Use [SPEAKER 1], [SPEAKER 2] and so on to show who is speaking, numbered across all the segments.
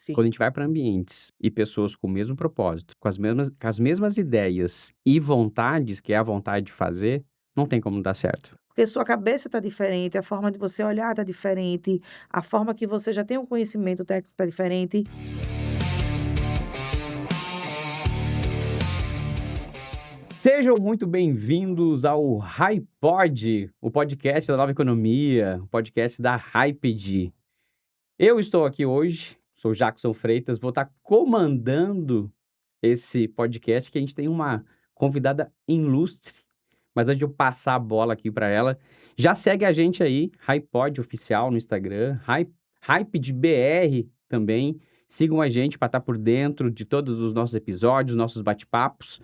[SPEAKER 1] Sim.
[SPEAKER 2] Quando a gente vai para ambientes e pessoas com o mesmo propósito, com as mesmas ideias e vontades, que é a vontade de fazer, não tem como dar certo.
[SPEAKER 1] Porque sua cabeça está diferente, a forma de você olhar está diferente, a forma que você já tem um conhecimento técnico está diferente.
[SPEAKER 2] Sejam muito bem-vindos ao HiPod, o podcast da Nova Economia, o podcast da Hyped. Eu estou aqui hoje, sou Jackson Freitas, vou estar comandando esse podcast, que a gente tem uma convidada ilustre. Mas antes de eu passar a bola aqui para ela, já segue a gente aí, HiPod Oficial no Instagram, HypedBR também. Sigam a gente para estar por dentro de todos os nossos episódios, nossos bate-papos,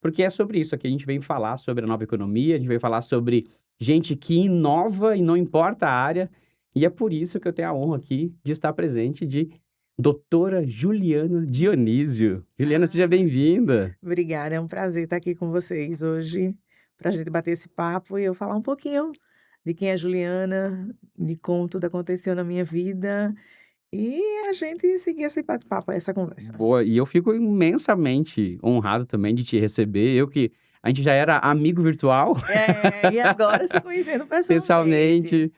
[SPEAKER 2] porque é sobre isso que a gente vem falar sobre a nova economia, a gente vem falar sobre gente que inova e não importa a área, e é por isso que eu tenho a honra aqui de estar presente de doutora Juliana Dionísio. Juliana, seja bem-vinda.
[SPEAKER 1] Obrigada, é um prazer estar aqui com vocês hoje, para a gente bater esse papo e eu falar um pouquinho de quem é a Juliana, de como tudo aconteceu na minha vida e a gente seguir esse bate-papo, essa conversa.
[SPEAKER 2] Boa, e eu fico imensamente honrado também de te receber. A gente já era amigo virtual,
[SPEAKER 1] E agora se conhecendo pessoalmente.
[SPEAKER 2] pessoalmente.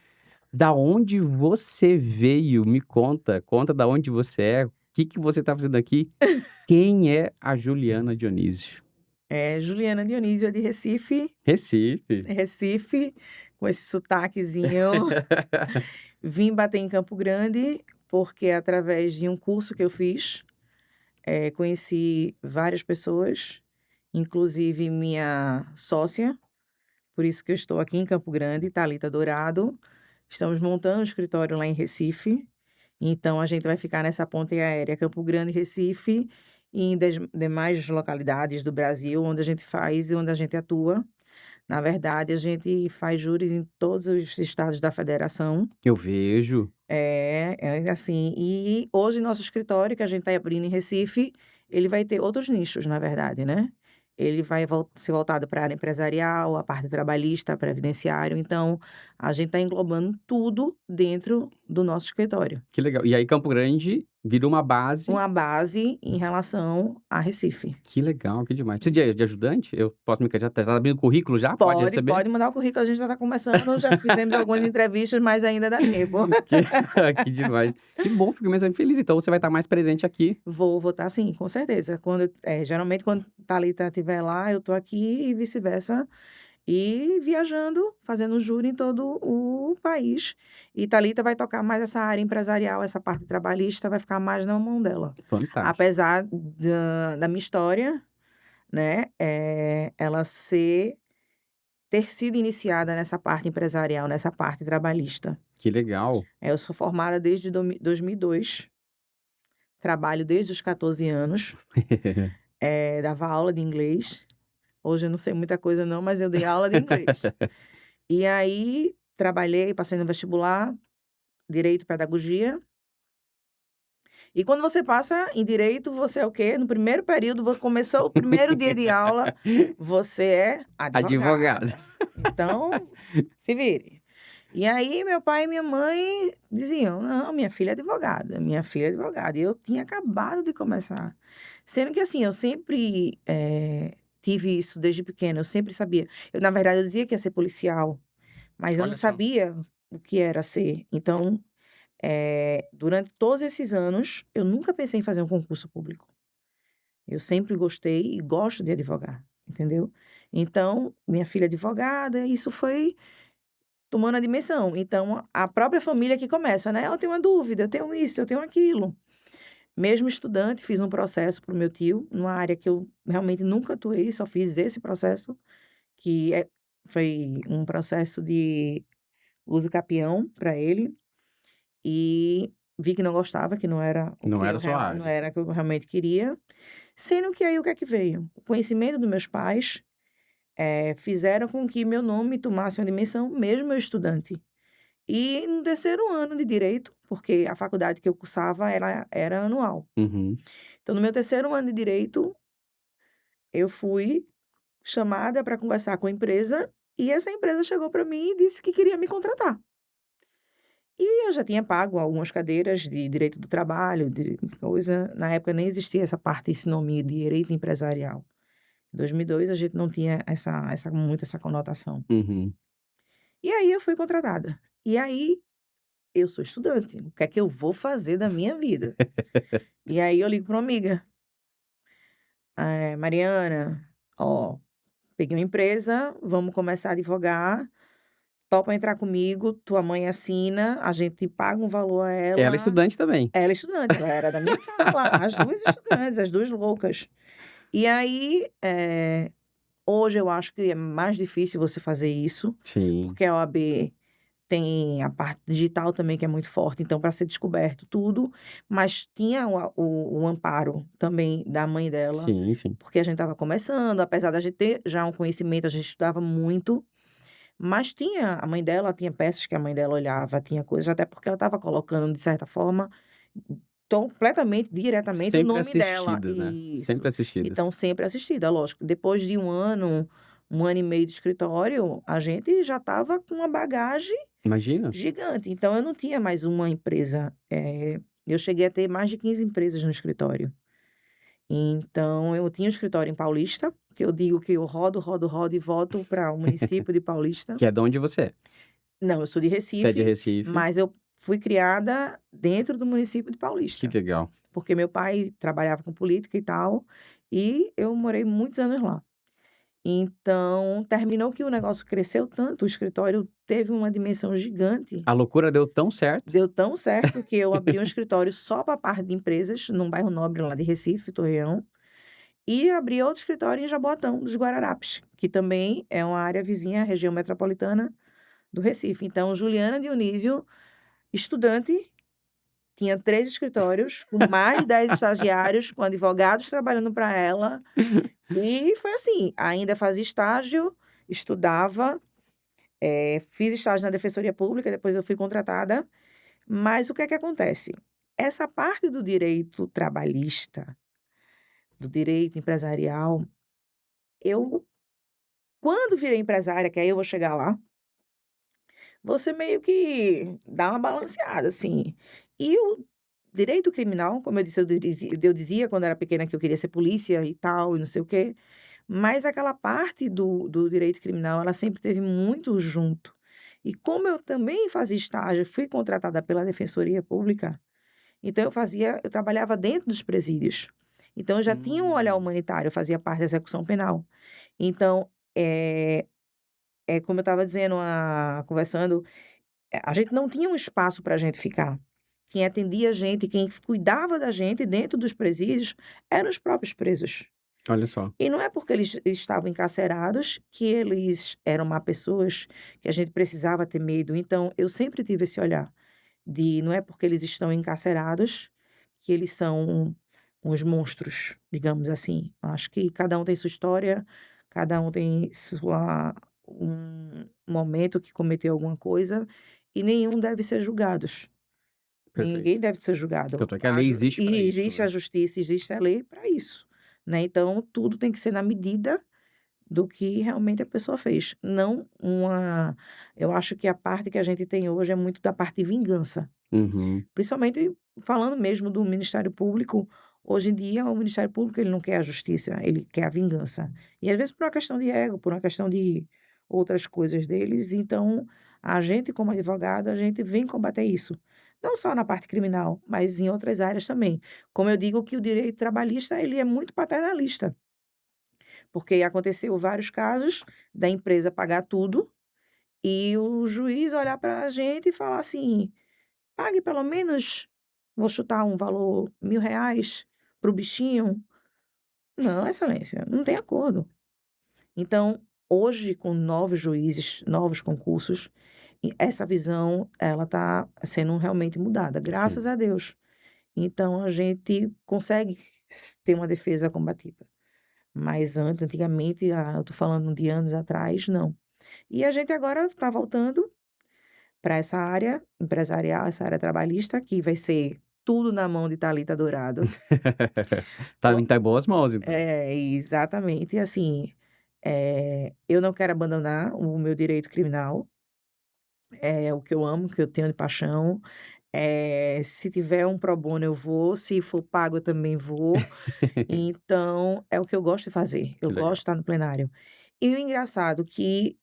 [SPEAKER 2] Da onde você veio? Me conta da onde você é, o que você tá fazendo aqui? Quem é a Juliana Dionísio?
[SPEAKER 1] Juliana Dionísio é de Recife,
[SPEAKER 2] Recife.
[SPEAKER 1] com esse sotaquezinho. Vim bater em Campo Grande, porque através de um curso que eu fiz, conheci várias pessoas, inclusive minha sócia, por isso que eu estou aqui em Campo Grande, Thalita Dourado. Estamos montando um escritório lá em Recife, então a gente vai ficar nessa ponte aérea Campo Grande, Recife, e em demais localidades do Brasil, onde a gente faz e onde a gente atua. Na verdade, a gente faz júris em todos os estados da federação.
[SPEAKER 2] Eu vejo.
[SPEAKER 1] É assim, e hoje nosso escritório, que a gente está abrindo em Recife, ele vai ter outros nichos, na verdade, né? Ele vai ser voltado para a área empresarial, a parte trabalhista, previdenciário. Então, a gente está englobando tudo dentro do nosso escritório.
[SPEAKER 2] Que legal. E aí Campo Grande vira uma base.
[SPEAKER 1] Uma base em relação a Recife.
[SPEAKER 2] Que legal, que demais. Precisa de ajudante? Eu posso me candidatar? Tá abrindo currículo já? Pode receber?
[SPEAKER 1] Pode mandar o currículo, a gente já está começando, já fizemos algumas entrevistas, mas ainda dá tempo.
[SPEAKER 2] Que demais. Que bom, fico mesmo feliz. Então você vai estar mais presente aqui.
[SPEAKER 1] Vou estar sim, com certeza. Geralmente, quando Thalita estiver lá, eu estou aqui e vice-versa. E viajando, fazendo júri em todo o país. E Thalita vai tocar mais essa área empresarial, essa parte trabalhista, vai ficar mais na mão dela.
[SPEAKER 2] Fantástico.
[SPEAKER 1] Apesar da minha história, né, ela ter sido iniciada nessa parte empresarial, nessa parte trabalhista.
[SPEAKER 2] Que legal.
[SPEAKER 1] Eu sou formada desde 2002, trabalho desde os 14 anos, dava aula de inglês. Hoje eu não sei muita coisa não, mas eu dei aula de inglês. E aí, trabalhei, passei no vestibular, Direito e Pedagogia. E quando você passa em Direito, você é o quê? No primeiro período, começou o primeiro dia de aula, você é advogada.
[SPEAKER 2] Advogado.
[SPEAKER 1] Então, se vire. E aí, meu pai e minha mãe diziam, não, minha filha é advogada, minha filha é advogada. E eu tinha acabado de começar. Sendo que, assim, eu sempre tive isso desde pequena, eu sempre sabia. Na verdade, eu dizia que ia ser policial, mas eu não
[SPEAKER 2] Olha só.
[SPEAKER 1] sabia o que era ser. Então, durante todos esses anos, eu nunca pensei em fazer um concurso público. Eu sempre gostei e gosto de advogar, entendeu? Então, minha filha é advogada, isso foi tomando a dimensão. Então, a própria família que começa, né? Eu tenho uma dúvida, eu tenho isso, eu tenho aquilo. Mesmo estudante, fiz um processo para o meu tio, numa área que eu realmente nunca atuei, só fiz esse processo, que foi um processo de uso capião para ele. E vi que não gostava, que não era o
[SPEAKER 2] Não
[SPEAKER 1] que
[SPEAKER 2] era sua
[SPEAKER 1] não
[SPEAKER 2] área.
[SPEAKER 1] era o que eu realmente queria. Sendo que aí o que é que veio? O conhecimento dos meus pais fizeram com que meu nome tomasse uma dimensão, mesmo eu estudante. E no terceiro ano de Direito, porque a faculdade que eu cursava era anual.
[SPEAKER 2] Uhum.
[SPEAKER 1] Então, no meu terceiro ano de Direito, eu fui chamada para conversar com a empresa e essa empresa chegou para mim e disse que queria me contratar. E eu já tinha pago algumas cadeiras de direito do trabalho, de coisa. Na época nem existia essa parte, esse nome de direito empresarial. Em 2002 a gente não tinha essa conotação.
[SPEAKER 2] Uhum.
[SPEAKER 1] E aí eu fui contratada. E aí eu sou estudante, o que é que eu vou fazer da minha vida? E aí eu ligo para uma amiga, Mariana, ó, peguei uma empresa, vamos começar a advogar, topa entrar comigo, tua mãe assina, a gente paga um valor a
[SPEAKER 2] Ela é
[SPEAKER 1] ela.
[SPEAKER 2] estudante também.
[SPEAKER 1] Ela é estudante, ela era da minha sala, as 2 estudantes, as 2 loucas. E aí, hoje eu acho que é mais difícil você fazer isso,
[SPEAKER 2] Sim,
[SPEAKER 1] porque a OAB tem a parte digital também que é muito forte, então para ser descoberto tudo, mas tinha o amparo também da mãe dela,
[SPEAKER 2] sim, sim.
[SPEAKER 1] porque a gente estava começando, apesar da gente ter já um conhecimento, a gente estudava muito, mas tinha a mãe dela tinha peças que a mãe dela olhava, tinha coisas até porque ela estava colocando, de certa forma, completamente, diretamente, o
[SPEAKER 2] Sempre
[SPEAKER 1] nome dela.
[SPEAKER 2] assistidas, né, sempre
[SPEAKER 1] Isso.
[SPEAKER 2] assistidas.
[SPEAKER 1] Então sempre assistida, lógico. Depois de 1 ano e meio de escritório, a gente já estava com uma bagagem
[SPEAKER 2] Imagina.
[SPEAKER 1] gigante. Então eu não tinha mais uma empresa, eu cheguei a ter mais de 15 empresas no escritório. Então eu tinha um escritório em Paulista, que eu digo que eu rodo, rodo, rodo e volto para o município de Paulista.
[SPEAKER 2] Que é de onde você é.
[SPEAKER 1] Não, eu sou de
[SPEAKER 2] Você é de
[SPEAKER 1] Recife,
[SPEAKER 2] Recife.
[SPEAKER 1] mas eu fui criada dentro do município de
[SPEAKER 2] Que
[SPEAKER 1] Paulista,
[SPEAKER 2] legal.
[SPEAKER 1] porque meu pai trabalhava com política e tal, e eu morei muitos anos lá. Então, terminou que o negócio cresceu tanto, o escritório teve uma dimensão gigante,
[SPEAKER 2] A loucura deu tão certo.
[SPEAKER 1] deu tão certo que eu abri um escritório só para a parte de empresas, num bairro nobre lá de Recife, Torreão, e abri outro escritório em Jaboatão dos Guararapes, que também é uma área vizinha à região metropolitana do Recife. Então, Juliana Dionísio, estudante, tinha 3 escritórios, com mais de 10 estagiários, com advogados trabalhando para ela, e foi assim, ainda fazia estágio, estudava, fiz estágio na defensoria pública, depois eu fui contratada, mas o que é que acontece? Essa parte do direito trabalhista, do direito empresarial, eu quando virei empresária, que aí eu vou chegar lá, você meio que dá uma balanceada, assim. E o direito criminal, como eu disse, eu dizia quando era pequena que eu queria ser polícia e tal, e não sei o quê, mas aquela parte do direito criminal, ela sempre teve muito junto. E como eu também fazia estágio, fui contratada pela Defensoria Pública, então eu trabalhava dentro dos presídios. Então eu já tinha um olhar
[SPEAKER 2] Hum.
[SPEAKER 1] humanitário, eu fazia parte da execução penal. Então, como eu estava dizendo, conversando, a gente não tinha um espaço para a gente ficar. Quem atendia a gente, quem cuidava da gente dentro dos presídios, eram os próprios presos.
[SPEAKER 2] Olha só.
[SPEAKER 1] E não é porque eles estavam encarcerados que eles eram má pessoas, que a gente precisava ter medo. Então, eu sempre tive esse olhar de não é porque eles estão encarcerados que eles são uns monstros, digamos assim. Acho que cada um tem sua história, cada um tem um momento que cometeu alguma coisa e nenhum deve ser julgados. Ninguém
[SPEAKER 2] Perfeito.
[SPEAKER 1] deve ser julgado.
[SPEAKER 2] Tanto é que a lei existe para
[SPEAKER 1] E
[SPEAKER 2] isso,
[SPEAKER 1] existe a
[SPEAKER 2] né.
[SPEAKER 1] justiça, existe a lei para isso, né? Então tudo tem que ser na medida do que realmente a pessoa fez, não uma. Eu acho que a parte que a gente tem hoje é muito da parte de vingança.
[SPEAKER 2] Uhum.
[SPEAKER 1] Principalmente falando mesmo do Ministério Público, hoje em dia o Ministério Público ele não quer a justiça, ele quer a vingança. E às vezes por uma questão de ego, por uma questão de outras coisas deles, então a gente como advogado, a gente vem combater isso. Não só na parte criminal, mas em outras áreas também. Como eu digo que o direito trabalhista, ele é muito paternalista, porque aconteceu vários casos da empresa pagar tudo e o juiz olhar para a gente e falar assim: pague pelo menos, vou chutar um valor, R$ 1.000 para o bichinho. Não, excelência, não tem acordo. Então, hoje, com novos juízes, novos concursos, essa visão, ela está sendo realmente mudada, graças
[SPEAKER 2] Sim.
[SPEAKER 1] a Deus. Então, a gente consegue ter uma defesa combativa. Mas antigamente, eu tô falando de anos atrás, não. E a gente agora está voltando para essa área empresarial, essa área trabalhista, que vai ser tudo na mão de Thalita Dourado.
[SPEAKER 2] Tá em boas mãos então.
[SPEAKER 1] É, exatamente. E assim, eu não quero abandonar o meu direito criminal, É o que eu amo, que eu tenho de paixão. Se tiver um pro bono eu vou, se for pago eu também vou. Então, é o que eu gosto de fazer, eu
[SPEAKER 2] Que
[SPEAKER 1] gosto de
[SPEAKER 2] legal.
[SPEAKER 1] estar no plenário. E o engraçado que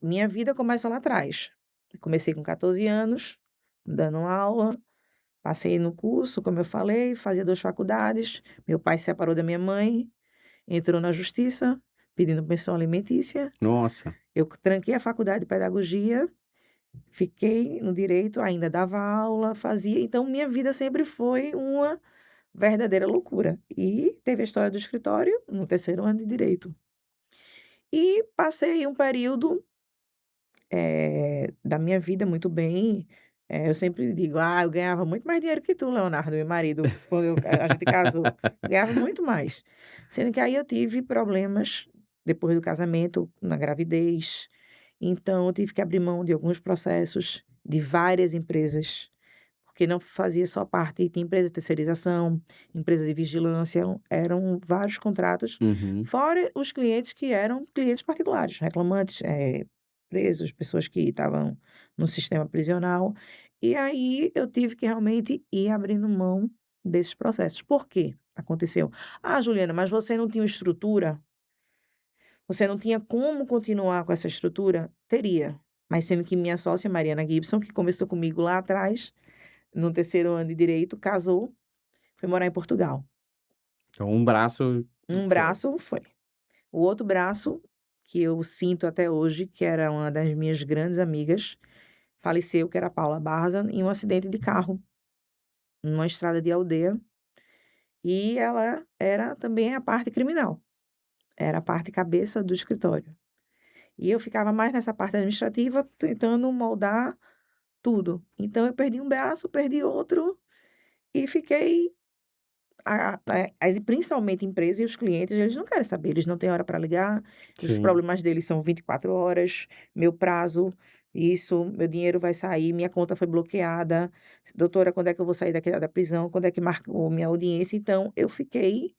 [SPEAKER 1] minha vida começa lá atrás. Eu comecei com 14 anos, dando aula, passei no curso, como eu falei, fazia 2 faculdades, meu pai se separou da minha mãe, entrou na justiça, pedindo pensão alimentícia,
[SPEAKER 2] Nossa,
[SPEAKER 1] eu tranquei a faculdade de pedagogia, fiquei no direito, ainda dava aula, fazia então minha vida sempre foi uma verdadeira loucura. E teve a história do escritório, no terceiro ano de direito. E passei um período, da minha vida muito bem, eu sempre digo: "Ah, eu ganhava muito mais dinheiro que tu, Leonardo", meu marido, quando a gente casou, ganhava muito mais. Sendo que aí eu tive problemas depois do casamento, na gravidez, então eu tive que abrir mão de alguns processos, de várias empresas. Porque não fazia só parte, tinha empresa de terceirização, empresa de vigilância, eram vários contratos,
[SPEAKER 2] uhum,
[SPEAKER 1] fora os clientes que eram clientes particulares, reclamantes, presos, pessoas que estavam no sistema prisional. E aí eu tive que realmente ir abrindo mão desses processos. Por quê? Aconteceu: "Ah, Juliana, mas você não tinha uma estrutura? Você não tinha como continuar com essa estrutura?" Teria, mas sendo que minha sócia Mariana Gibson, que começou comigo lá atrás, no terceiro ano de direito, casou, foi morar em Portugal.
[SPEAKER 2] então um braço
[SPEAKER 1] Um
[SPEAKER 2] foi.
[SPEAKER 1] braço foi. O outro braço, que eu sinto até hoje, que era uma das minhas grandes amigas, faleceu, que era a Paula Barza, em um acidente de carro, numa estrada de aldeia, e ela era também a parte criminal, era a parte cabeça do escritório. E eu ficava mais nessa parte administrativa, tentando moldar tudo. Então eu perdi um braço, perdi outro, e fiquei as principalmente empresas e os clientes, eles não querem saber, eles não têm hora para ligar, os
[SPEAKER 2] Sim,
[SPEAKER 1] problemas deles são 24 horas, meu prazo, isso, meu dinheiro vai sair, minha conta foi bloqueada, doutora, quando é que eu vou sair daqui da prisão, quando é que marcou minha audiência? Então, eu fiquei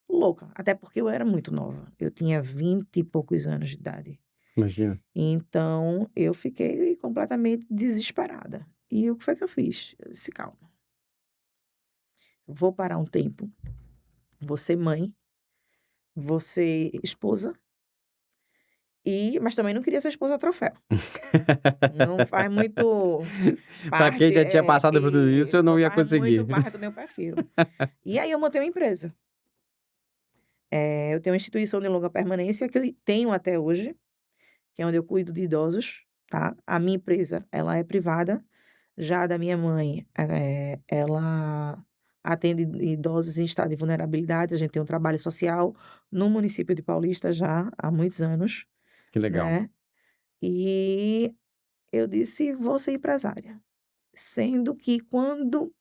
[SPEAKER 1] louca, até porque eu era muito nova, eu tinha 20 e poucos anos de idade.
[SPEAKER 2] imagina.
[SPEAKER 1] Então, eu fiquei completamente desesperada. E o que foi que eu fiz? Eu disse: "Calma, vou parar um tempo, vou ser mãe, vou ser esposa", mas também não queria ser esposa troféu. Não faz muito
[SPEAKER 2] Pra quem
[SPEAKER 1] parte
[SPEAKER 2] já tinha passado por tudo isso, eu
[SPEAKER 1] isso,
[SPEAKER 2] não
[SPEAKER 1] não
[SPEAKER 2] ia
[SPEAKER 1] faz muito
[SPEAKER 2] conseguir.
[SPEAKER 1] parte do meu perfil. E aí eu montei uma empresa. Eu tenho uma instituição de longa permanência que eu tenho até hoje, que é onde eu cuido de idosos, tá. A minha empresa, ela é privada, já a da minha mãe, ela atende idosos em estado de vulnerabilidade, a gente tem um trabalho social no município de Paulista já há muitos anos,
[SPEAKER 2] Que legal.
[SPEAKER 1] né. E eu disse: "Vou ser empresária". Sendo que quando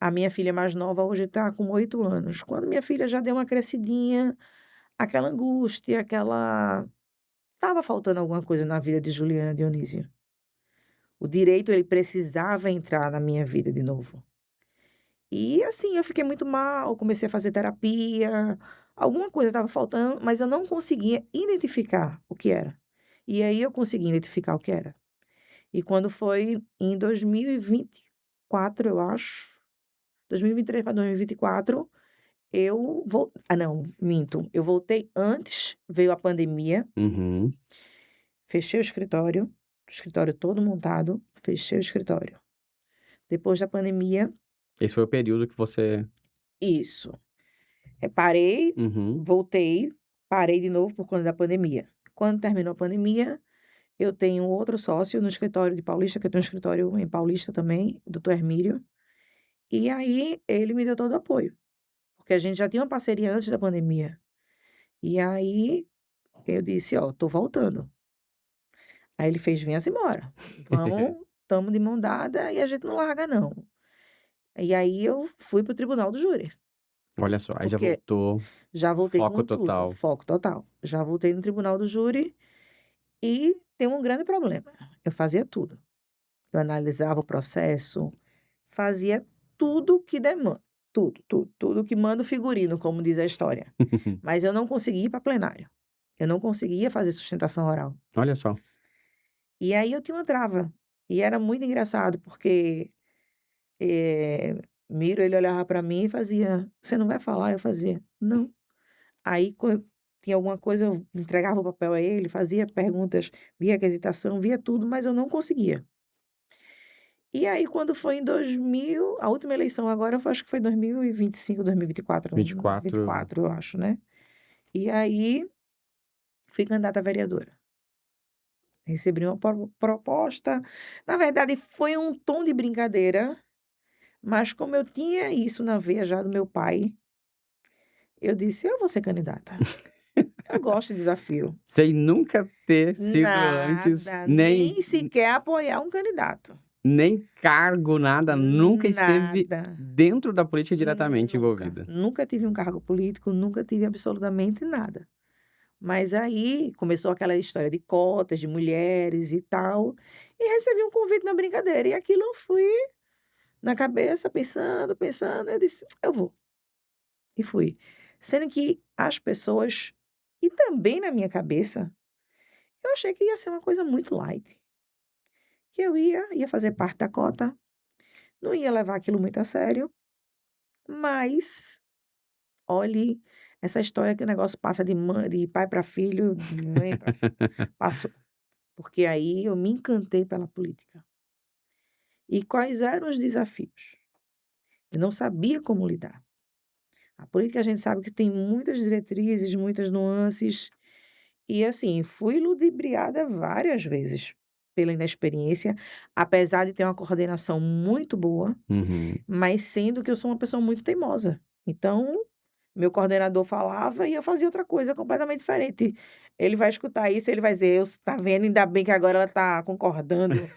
[SPEAKER 1] a minha filha mais nova hoje está com 8 anos, quando minha filha já deu uma crescidinha, aquela angústia, estava faltando alguma coisa na vida de Juliana Dionísio. O direito, ele precisava entrar na minha vida de novo. E assim, eu fiquei muito mal, comecei a fazer terapia, alguma coisa estava faltando, mas eu não conseguia identificar o que era. E aí eu consegui identificar o que era. E quando foi em 2024, eu acho, 2023 para 2024, não, minto, eu voltei antes, veio a pandemia,
[SPEAKER 2] Uhum.
[SPEAKER 1] fechei o escritório todo montado, fechei o escritório. Depois da pandemia,
[SPEAKER 2] Esse foi o período que você
[SPEAKER 1] isso, parei,
[SPEAKER 2] uhum.
[SPEAKER 1] voltei, parei de novo por conta da pandemia. Quando terminou a pandemia, eu tenho outro sócio no escritório de Paulista, que eu tenho um escritório em Paulista também, doutor Hermílio, e aí ele me deu todo o apoio, porque a gente já tinha uma parceria antes da pandemia. E aí eu disse: "Ó, tô voltando". Aí ele fez: "Venha-se embora, vamos, estamos de mão dada e a gente não larga não". E aí eu fui para o tribunal do júri,
[SPEAKER 2] Olha só, aí já
[SPEAKER 1] porque
[SPEAKER 2] voltou,
[SPEAKER 1] já voltei
[SPEAKER 2] foco
[SPEAKER 1] com tudo,
[SPEAKER 2] total.
[SPEAKER 1] foco total. Já voltei no tribunal do júri e tem um grande problema, eu fazia tudo. Eu analisava o processo, fazia tudo que demanda, tudo, tudo, tudo que manda o figurino, como diz a história. Mas eu não conseguia ir para plenário, eu não conseguia fazer sustentação oral.
[SPEAKER 2] Olha só.
[SPEAKER 1] E aí eu tinha uma trava. E era muito engraçado, porque, Miro, ele olhava para mim e fazia: "Você não vai falar?" Eu fazia: "Não". Aí quando tinha alguma coisa, eu entregava o papel a ele, fazia perguntas, via a hesitação, via tudo, mas eu não conseguia. E aí quando foi em 2000, a última eleição agora foi, acho que foi 2025, 2024,
[SPEAKER 2] 24.
[SPEAKER 1] 24, eu acho, né. E aí fui candidata a vereadora. Recebi uma proposta, na verdade foi um tom de brincadeira, mas como eu tinha isso na veia já do meu pai, eu disse: "Eu vou ser candidata, eu gosto de desafio".
[SPEAKER 2] Sem nunca ter sido antes,
[SPEAKER 1] Nada,
[SPEAKER 2] nem
[SPEAKER 1] nem sequer apoiar um candidato.
[SPEAKER 2] nem cargo, nada, nunca esteve
[SPEAKER 1] Nada,
[SPEAKER 2] dentro da política diretamente
[SPEAKER 1] nunca.
[SPEAKER 2] envolvida.
[SPEAKER 1] Nunca tive um cargo político, nunca tive absolutamente nada. Mas aí começou aquela história de cotas de mulheres e tal, e recebi um convite na brincadeira, e aquilo eu fui na cabeça pensando, pensando, eu disse: "Eu vou", e fui. Sendo que as pessoas, e também na minha cabeça, eu achei que ia ser uma coisa muito light, que eu ia fazer parte da cota, não ia levar aquilo muito a sério, mas, olhe, essa história que o negócio passa de pai para filho, de mãe para passou, porque aí eu me encantei pela política. E quais eram os desafios? Eu não sabia como lidar. A política, a gente sabe que tem muitas diretrizes, muitas nuances, e assim, fui ludibriada várias vezes pela inexperiência, apesar de ter uma coordenação muito boa,
[SPEAKER 2] Uhum.
[SPEAKER 1] mas sendo que eu sou uma pessoa muito teimosa. Então, meu coordenador falava e eu fazia outra coisa completamente diferente. Ele vai escutar isso, ele vai dizer: "Eu, tá vendo, ainda bem que agora ela está concordando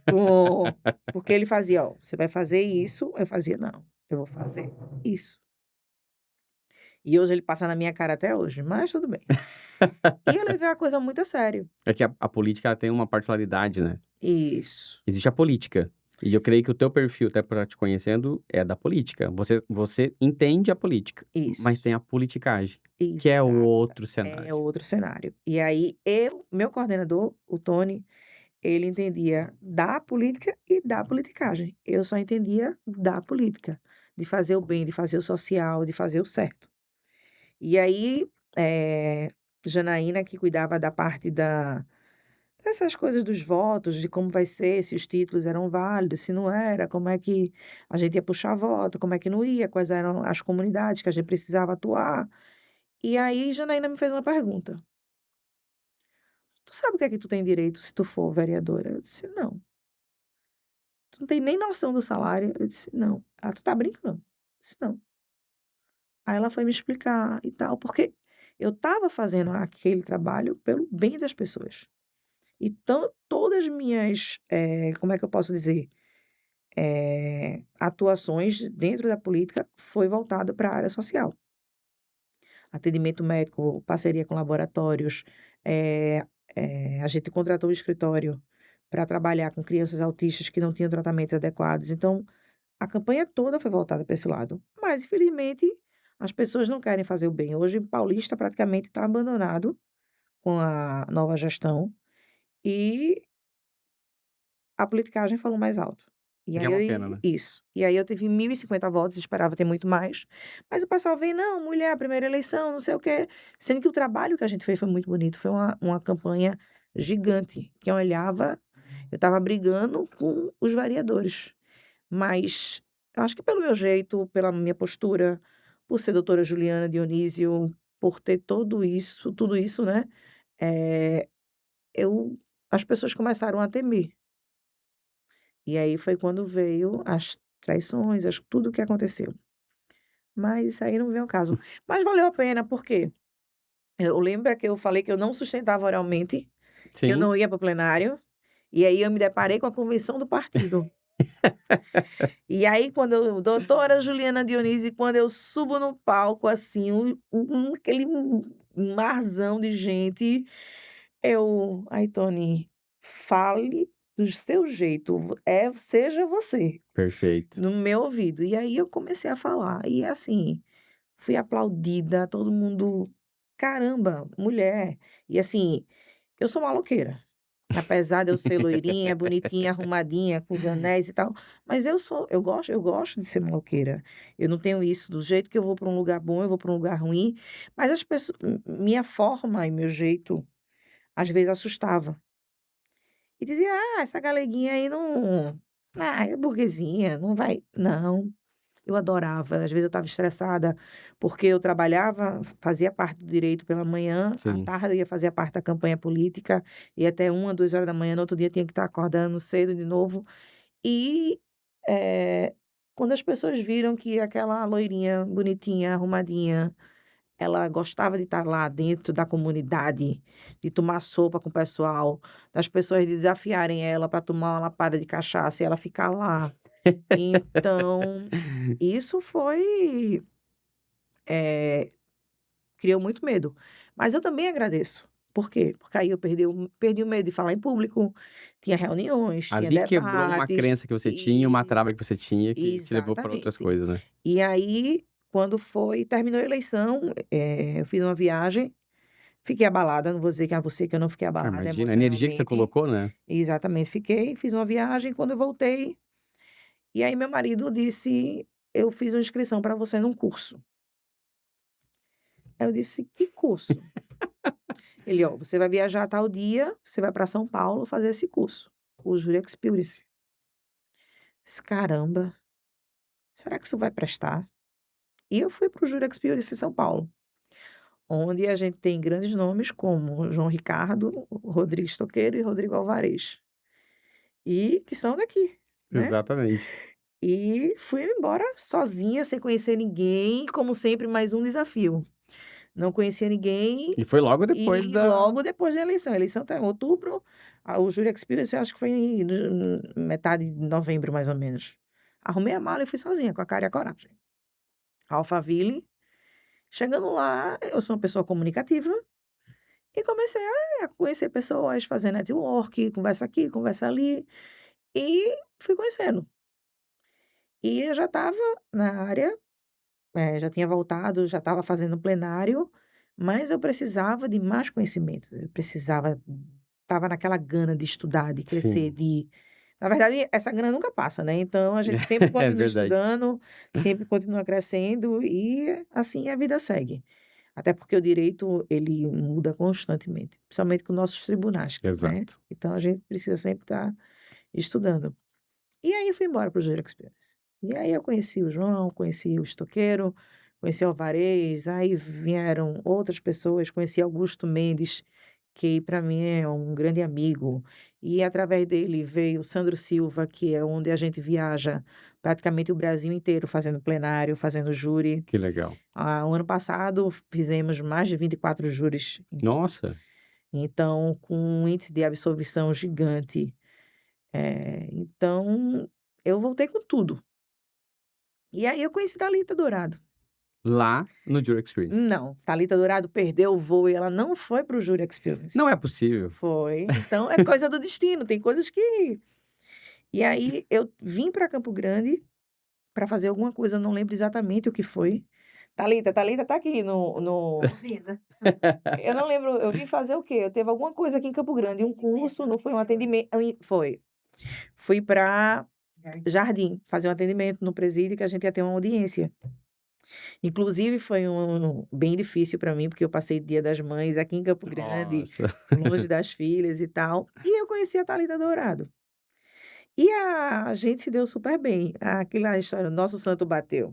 [SPEAKER 1] com", porque ele fazia: "Ó, você vai fazer isso", eu fazia: "Não, eu vou fazer isso". E hoje ele passa na minha cara até hoje, mas tudo bem. E eu levei a coisa muito a sério.
[SPEAKER 2] É que a política ela tem uma particularidade, né.
[SPEAKER 1] Isso,
[SPEAKER 2] Existe a política, e eu creio que o teu perfil, até por te conhecendo, é da política. Você entende a política, mas
[SPEAKER 1] isso,
[SPEAKER 2] tem a politicagem, que é o
[SPEAKER 1] exata.
[SPEAKER 2] outro
[SPEAKER 1] É
[SPEAKER 2] cenário.
[SPEAKER 1] outro cenário. E aí meu coordenador, o Tony, ele entendia da política e da politicagem. Eu só entendia da política, de fazer o bem, de fazer o social, de fazer o certo. E aí, Janaína, que cuidava da parte dessas coisas dos votos, de como vai ser, se os títulos eram válidos, se não era, como é que a gente ia puxar voto, como é que não ia, quais eram as comunidades que a gente precisava atuar. E aí Janaína me fez uma pergunta: "Tu sabe o que é que tu tem direito se tu for vereadora?" Eu disse: "Não". "Tu não tem nem noção do salário?" Eu disse: "Não". "Ah, tu tá brincando?" Eu disse: "Não". Aí ela foi me explicar e tal, porque eu estava fazendo aquele trabalho pelo bem das pessoas. Então todas as minhas, como é que eu posso dizer? Atuações dentro da política foi voltada para a área social. Atendimento médico, parceria com laboratórios, a gente contratou um escritório para trabalhar com crianças autistas que não tinham tratamentos adequados, então a campanha toda foi voltada para esse lado, mas infelizmente as pessoas não querem fazer o bem. Hoje Paulista praticamente está abandonado com a nova gestão, e a politicagem falou mais alto. E
[SPEAKER 2] Que é uma pena,
[SPEAKER 1] aí
[SPEAKER 2] né.
[SPEAKER 1] isso. E aí eu tive 1.050 votos, esperava ter muito mais, mas o pessoal veio: "Não, mulher, primeira eleição, não sei o quê", sendo que o trabalho que a gente fez foi muito bonito, foi uma campanha gigante, que eu olhava, eu estava brigando com os vereadores, mas eu acho que pelo meu jeito, pela minha postura, por ser doutora Juliana Dionísio, por ter tudo isso, né, eh, eu as pessoas começaram a temer. E aí foi quando veio as traições, tudo o que aconteceu. Mas isso aí não vem ao caso. Mas valeu a pena, porque eu lembro que eu falei que eu não sustentava oralmente, que eu
[SPEAKER 2] Sim,
[SPEAKER 1] não ia para o plenário, e aí eu me deparei com a convenção do partido. E aí quando eu doutora Juliana Dionísio, quando eu subo no palco, assim, aquele marzão de gente, eu: "Ai, Tony, fale do seu jeito, seja você".
[SPEAKER 2] perfeito.
[SPEAKER 1] No meu ouvido. E aí eu comecei a falar, e assim, fui aplaudida, todo mundo: "Caramba, mulher". E assim, eu sou maloqueira, Apesar de eu ser loirinha, bonitinha, arrumadinha, com os anéis e tal, mas eu gosto de ser maloqueira. Eu não tenho isso, do jeito que eu vou para um lugar bom, eu vou para um lugar ruim, mas as pessoas minha forma e meu jeito, às vezes assustava. E dizia: "Ah, essa galeguinha aí não é burguesinha, não vai". Não, eu adorava. Às vezes eu estava estressada, porque eu trabalhava, fazia parte do direito pela manhã, à
[SPEAKER 2] Sim.
[SPEAKER 1] tarde eu ia fazer parte da campanha política, e até 1, 2 horas da manhã, no outro dia tinha que estar acordando cedo de novo. E, eh, quando as pessoas viram que aquela loirinha bonitinha, arrumadinha, ela gostava de estar lá dentro da comunidade, de tomar sopa com o pessoal, das pessoas desafiarem ela para tomar uma lapada de cachaça e ela ficar lá. Então, isso foi, eh, criou muito medo. Mas eu também agradeço. Por quê? Porque aí eu perdi o medo de falar em público, tinha reuniões, tinha
[SPEAKER 2] Ali quebrou uma
[SPEAKER 1] debates,
[SPEAKER 2] crença que você tinha, uma
[SPEAKER 1] e
[SPEAKER 2] trava que você tinha que te levou para outras
[SPEAKER 1] exatamente.
[SPEAKER 2] coisas, né.
[SPEAKER 1] E aí, quando terminou a eleição, eu fiz uma viagem, fiquei abalada, não vou dizer que a você que eu não fiquei
[SPEAKER 2] Ah,
[SPEAKER 1] abalada
[SPEAKER 2] imagina, a energia que você
[SPEAKER 1] emocionalmente.
[SPEAKER 2] colocou, né.
[SPEAKER 1] Exatamente, fiquei, fiz uma viagem, quando eu voltei, e aí meu marido disse: "Eu fiz uma inscrição para você num curso". Aí eu disse: "Que curso?". Ele: "Ó, você vai viajar tal dia, você vai para São Paulo fazer esse curso, o Jury Experience". Disse: "Caramba, será que isso vai prestar?". E eu fui para o Jury Experience em São Paulo, onde a gente tem grandes nomes como João Ricardo, Rodrigo Estoqueiro e Rodrigo Alvarez, e que são daqui, né.
[SPEAKER 2] Exatamente.
[SPEAKER 1] E fui embora sozinha, sem conhecer ninguém, como sempre, mais um desafio. Não conhecia ninguém,
[SPEAKER 2] E foi logo depois
[SPEAKER 1] e
[SPEAKER 2] da
[SPEAKER 1] logo depois da eleição. A eleição tá em outubro, o Jury Experience eu acho que foi metade de novembro, mais ou menos. Arrumei a mala e fui sozinha, com a cara e a coragem. Alphaville, chegando lá, eu sou uma pessoa comunicativa e comecei a conhecer pessoas, fazer network, conversa aqui, conversa ali, e fui conhecendo. E eu já estava na área. Já tinha voltado, já estava fazendo plenário, mas eu precisava de mais conhecimento, eu precisava estava naquela gana de estudar, de crescer,
[SPEAKER 2] sim,
[SPEAKER 1] na verdade, essa gana nunca passa, né, então a gente sempre
[SPEAKER 2] é
[SPEAKER 1] continua
[SPEAKER 2] verdade.
[SPEAKER 1] estudando, sempre continua crescendo e assim a vida segue. Até porque o direito ele muda constantemente, principalmente com nossos tribunais, né,
[SPEAKER 2] Exato.
[SPEAKER 1] então a gente precisa sempre estar estudando. E aí eu fui embora para o Júri Experience. E aí eu conheci o João, conheci o Estoqueiro, conheci o Alvarez, aí vieram outras pessoas, conheci Augusto Mendes, que para mim é um grande amigo, e através dele veio o Sandro Silva, que é onde a gente viaja praticamente o Brasil inteiro fazendo plenário, fazendo júri.
[SPEAKER 2] Que legal.
[SPEAKER 1] O ano passado fizemos mais de 24 júris,
[SPEAKER 2] Nossa,
[SPEAKER 1] então com um índice de absolvição gigante. Então eu voltei com tudo. E aí eu conheci Thalita Dourado.
[SPEAKER 2] lá no Jury Experience.
[SPEAKER 1] Não, Thalita Dourado perdeu o voo e ela não foi para o Jury
[SPEAKER 2] Não
[SPEAKER 1] Experience.
[SPEAKER 2] é possível.
[SPEAKER 1] Foi, então é coisa do destino, tem coisas que e aí eu vim para Campo Grande para fazer alguma coisa, eu não lembro exatamente o que foi. Thalita tá aqui no eu não lembro, eu vim fazer o quê? Eu teve alguma coisa aqui em Campo Grande, um curso, não foi um atendimento, foi. Fui para Jardim, fazer um atendimento no presídio que a gente ia ter uma audiência. Inclusive foi bem difícil para mim, porque eu passei Dia das Mães aqui em Campo Grande,
[SPEAKER 2] Nossa.
[SPEAKER 1] longe das filhas e tal, e eu conheci a Thalita Dourado. E a gente se deu super bem, aquela história, nosso santo bateu.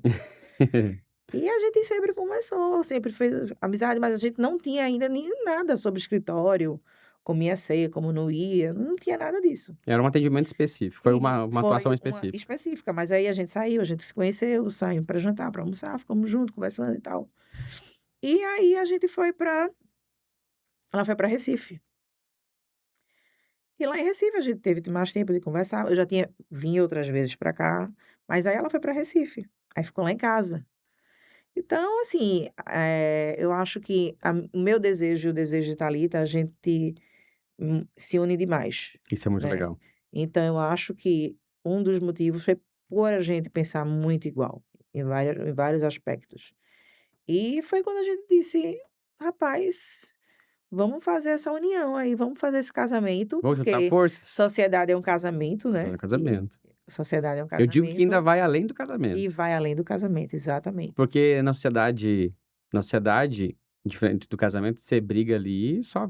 [SPEAKER 1] E a gente sempre conversou, sempre fez amizade, mas a gente não tinha ainda nem nada sobre escritório, como ia ser, como não ia, não tinha nada disso.
[SPEAKER 2] Era um atendimento específico, foi
[SPEAKER 1] E
[SPEAKER 2] uma atuação
[SPEAKER 1] foi uma
[SPEAKER 2] específica.
[SPEAKER 1] específica, mas aí a gente saiu, a gente se conheceu, saímos para jantar, para almoçar, ficamos juntos conversando e tal. E aí a gente foi para ela foi para Recife. E lá em Recife a gente teve mais tempo de conversar, eu já tinha vim outras vezes para cá, mas aí ela foi para Recife, aí ficou lá em casa. Então assim, eu acho que o meu desejo e o desejo de Thalita, a gente, se une demais,
[SPEAKER 2] Isso é muito
[SPEAKER 1] né.
[SPEAKER 2] legal.
[SPEAKER 1] Então eu acho que um dos motivos foi por a gente pensar muito igual, em vários aspectos. E foi quando a gente disse: "Rapaz, vamos fazer essa união aí, vamos fazer esse casamento,
[SPEAKER 2] Vamos juntar
[SPEAKER 1] porque
[SPEAKER 2] forças?
[SPEAKER 1] sociedade é um casamento,
[SPEAKER 2] Isso é
[SPEAKER 1] né,
[SPEAKER 2] um
[SPEAKER 1] e
[SPEAKER 2] casamento.
[SPEAKER 1] sociedade é um
[SPEAKER 2] Eu digo que ainda
[SPEAKER 1] casamento
[SPEAKER 2] vai além do
[SPEAKER 1] e
[SPEAKER 2] casamento,
[SPEAKER 1] vai além do casamento, exatamente.
[SPEAKER 2] porque na sociedade, diferente do casamento, você briga ali e só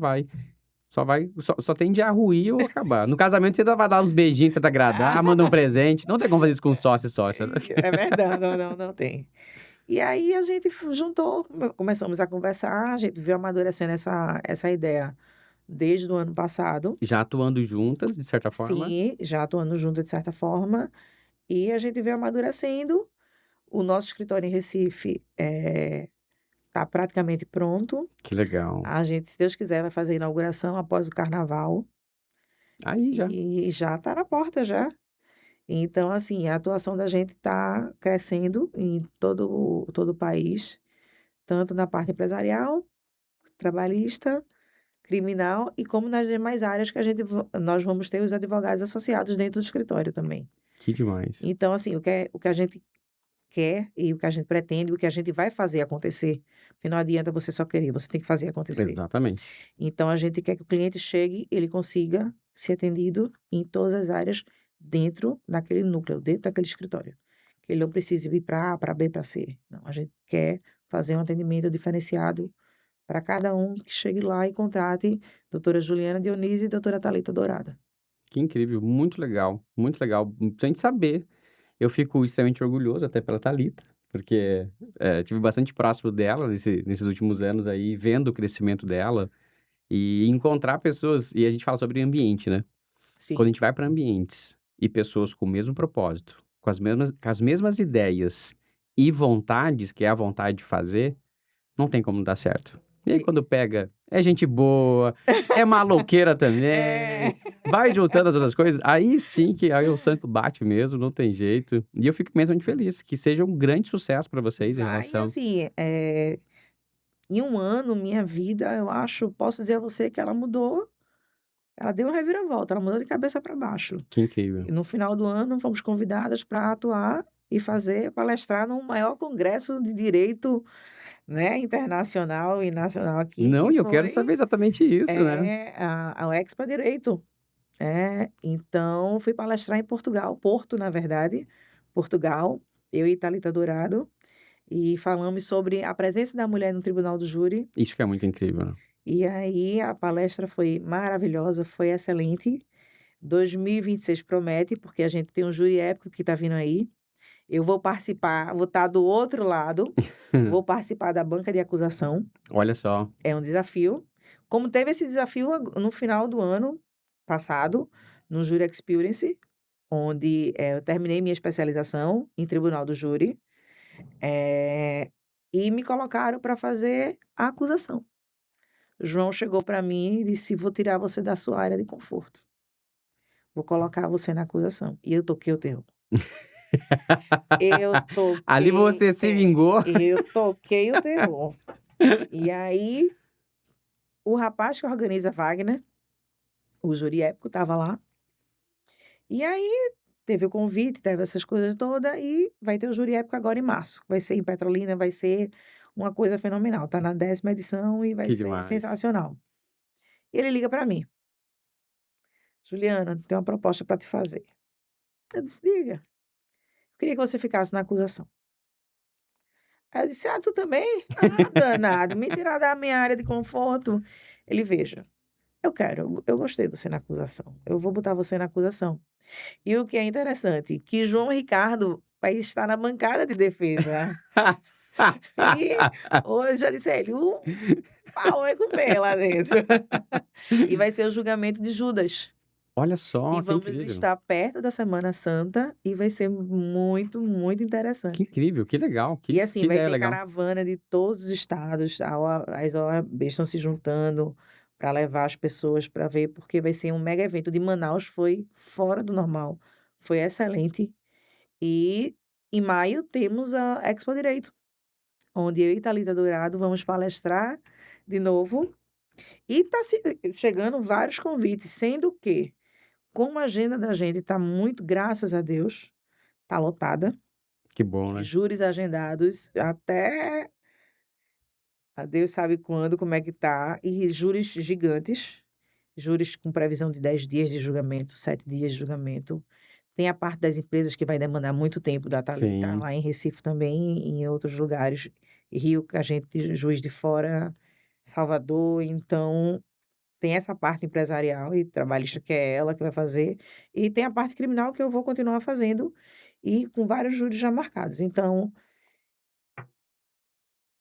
[SPEAKER 2] tende a ruir ou acabar. No casamento você ainda vai dar uns beijinhos, tenta agradar, manda um presente, não tem como fazer isso com sócio e sócia, né.
[SPEAKER 1] É verdade, não, não, não tem. E aí a gente juntou, começamos a conversar, a gente veio amadurecendo essa ideia desde o ano passado.
[SPEAKER 2] Já atuando juntas, de certa forma.
[SPEAKER 1] Sim, já atuando junto de certa forma, e a gente veio amadurecendo. O nosso escritório em Recife está praticamente pronto.
[SPEAKER 2] Que legal.
[SPEAKER 1] A gente, se Deus quiser, vai fazer a inauguração após o carnaval
[SPEAKER 2] Aí já.
[SPEAKER 1] e já está na porta já. Então, assim, a atuação da gente está crescendo em todo o país, tanto na parte empresarial, trabalhista, criminal e como nas demais áreas que nós vamos ter os advogados associados dentro do escritório também.
[SPEAKER 2] Que demais.
[SPEAKER 1] Então, assim, o que a gente quer e o que a gente pretende, o que a gente vai fazer acontecer, porque não adianta você só querer, você tem que fazer acontecer.
[SPEAKER 2] Exatamente.
[SPEAKER 1] Então, a gente quer que o cliente chegue, ele consiga ser atendido em todas as áreas dentro daquele núcleo, dentro daquele escritório. Que ele não precise ir para A, para B, para C. Não, a gente quer fazer um atendimento diferenciado para cada um que chegue lá e contrate doutora Juliana Dionísio e doutora Thalita Dourada.
[SPEAKER 2] Que incrível, muito legal, muito legal. Sem saber. Eu fico extremamente orgulhoso até pela Thalita, porque, tive bastante próximo dela nesses últimos anos aí, vendo o crescimento dela e encontrar pessoas e a gente fala sobre ambiente, né.
[SPEAKER 1] Sim.
[SPEAKER 2] Quando a gente vai para ambientes e pessoas com o mesmo propósito, com as mesmas ideias e vontades, que é a vontade de fazer, não tem como dar certo. E aí quando pega, é gente boa, é maloqueira também,
[SPEAKER 1] É.
[SPEAKER 2] vai juntando as outras coisas, aí sim que aí o santo bate mesmo, não tem jeito. E eu fico mesmo muito feliz, que seja um grande sucesso para vocês em
[SPEAKER 1] Vai,
[SPEAKER 2] relação
[SPEAKER 1] assim, em um ano, minha vida, eu acho, posso dizer a você que ela mudou, ela deu uma reviravolta, ela mudou de cabeça para baixo.
[SPEAKER 2] que incrível.
[SPEAKER 1] E no final do ano, fomos convidadas para atuar e palestrar no maior congresso de direito, né, internacional e nacional aqui,
[SPEAKER 2] Não,
[SPEAKER 1] que
[SPEAKER 2] e eu quero saber
[SPEAKER 1] foi
[SPEAKER 2] exatamente isso, né.
[SPEAKER 1] a Expo Direito. Então, fui palestrar em Portugal, Porto, na verdade, Portugal, eu e Thalita Dourado, e falamos sobre a presença da mulher no tribunal do júri.
[SPEAKER 2] Isso que é muito incrível, né.
[SPEAKER 1] E aí a palestra foi maravilhosa, foi excelente. 2026 promete, porque a gente tem um júri épico que está vindo aí. Eu vou participar, vou estar do outro lado, vou participar da banca de acusação,
[SPEAKER 2] Olha só,
[SPEAKER 1] é um desafio. Como teve esse desafio no final do ano passado, no Jury Experience, onde eu terminei minha especialização em tribunal do júri, e me colocaram para fazer a acusação. João chegou para mim e disse: "Vou tirar você da sua área de conforto. Vou colocar você na acusação". E eu toquei o terror. Eu
[SPEAKER 2] ali
[SPEAKER 1] toquei
[SPEAKER 2] você se vingou.
[SPEAKER 1] eu toquei o terror. E aí, o rapaz que organiza Wagner, o júri épico, estava lá. E aí, teve o convite, teve essas coisas todas e vai ter o júri épico agora em março. Vai ser em Petrolina, vai ser uma coisa fenomenal. Tá na 10ª edição e vai
[SPEAKER 2] Que
[SPEAKER 1] ser
[SPEAKER 2] demais.
[SPEAKER 1] sensacional. E ele liga para mim: "Juliana, tem uma proposta para te fazer". Eu disse: "Diga". "Eu queria que você ficasse na acusação". Aí eu disse: "Ah, tu também? Ah, danado, me tirar da minha área de conforto". Ele: "Veja, eu quero, eu gostei de você na acusação, eu vou botar você na acusação". E o que é interessante, que João Ricardo vai estar na bancada de defesa. E hoje eu disse a ele: "O pau vai comer lá dentro". E vai ser o julgamento de Judas.
[SPEAKER 2] Olha
[SPEAKER 1] E
[SPEAKER 2] só, que
[SPEAKER 1] vamos
[SPEAKER 2] incrível.
[SPEAKER 1] estar perto da Semana Santa e vai ser muito, muito
[SPEAKER 2] Que
[SPEAKER 1] interessante.
[SPEAKER 2] incrível, que legal,
[SPEAKER 1] E
[SPEAKER 2] que
[SPEAKER 1] assim, vai
[SPEAKER 2] ideia
[SPEAKER 1] ter
[SPEAKER 2] legal.
[SPEAKER 1] caravana de todos os estados, as OABs estão se juntando para levar as pessoas para ver, porque vai ser um mega evento. De Manaus foi fora do normal, foi excelente. E em maio temos a Expo Direito, onde eu e Thalita Dourado vamos palestrar de novo. E tá chegando vários convites, sendo que, como a agenda da gente está muito, graças a Deus, está lotada,
[SPEAKER 2] Que bom, né.
[SPEAKER 1] júris agendados A Deus sabe quando, como é que tá, e júris gigantes, júris com previsão de 10 dias de julgamento, 7 dias de julgamento. Tem a parte das empresas que vai demandar muito tempo da Thalita,
[SPEAKER 2] Sim.
[SPEAKER 1] lá em Recife também, e em outros lugares, Rio, que a gente juiz de fora, Salvador, então tem essa parte empresarial e trabalhista que é ela que vai fazer, e tem a parte criminal que eu vou continuar fazendo, e com vários júris já marcados. Então,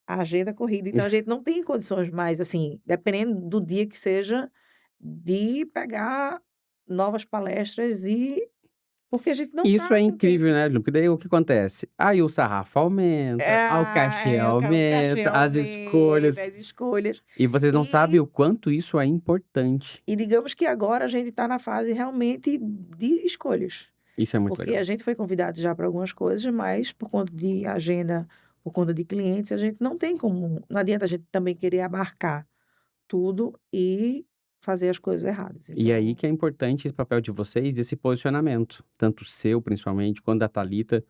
[SPEAKER 1] a agenda é corrida, então a gente não tem condições mais, assim, dependendo do dia que seja, de pegar novas palestras porque a gente não
[SPEAKER 2] Isso
[SPEAKER 1] tá
[SPEAKER 2] é
[SPEAKER 1] com tempo.
[SPEAKER 2] incrível, né, Lu, porque daí o que acontece? Aí o sarrafo aumenta, ah, o cachê
[SPEAKER 1] O cachê
[SPEAKER 2] aumenta, as
[SPEAKER 1] aumenta,
[SPEAKER 2] escolhas,
[SPEAKER 1] as escolhas.
[SPEAKER 2] e vocês não sabem
[SPEAKER 1] E
[SPEAKER 2] o quanto isso é importante.
[SPEAKER 1] digamos que agora a gente está na fase realmente de escolhas,
[SPEAKER 2] Isso é muito
[SPEAKER 1] porque
[SPEAKER 2] legal.
[SPEAKER 1] a gente foi convidado já para algumas coisas, mas por conta de agenda, por conta de clientes, a gente não tem como, não adianta a gente também querer abarcar tudo e fazer as coisas erradas.
[SPEAKER 2] E aí
[SPEAKER 1] Então,
[SPEAKER 2] que é importante esse papel de vocês, esse posicionamento, tanto seu principalmente, quanto da Thalita,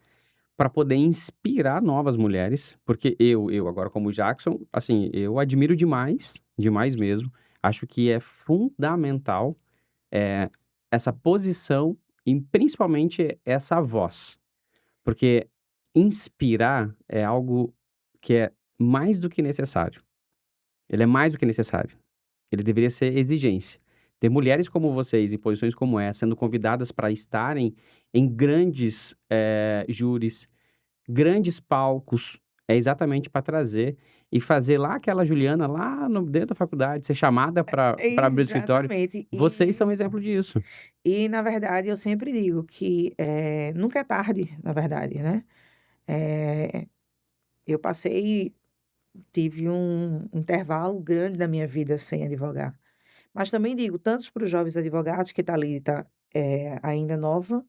[SPEAKER 2] para poder inspirar novas mulheres, porque eu agora como Jackson, assim, eu admiro demais, demais mesmo, acho que é fundamental, eh, essa posição e principalmente essa voz, porque inspirar é algo que é mais do que necessário, ele é mais do que necessário. Ele deveria ser exigência. Ter mulheres como vocês, em posições como essa, sendo convidadas para estarem em grandes, júris, grandes palcos, é exatamente para trazer e fazer lá aquela Juliana lá no dentro da faculdade, ser chamada para abrir o escritório.
[SPEAKER 1] exatamente.
[SPEAKER 2] Vocês são um exemplo disso.
[SPEAKER 1] Na verdade, eu sempre digo que, nunca é tarde, na verdade, né. Eh, eu tive um intervalo grande da minha vida sem advogar. Mas também digo, tantos para os jovens advogados que Thalita é ainda nova,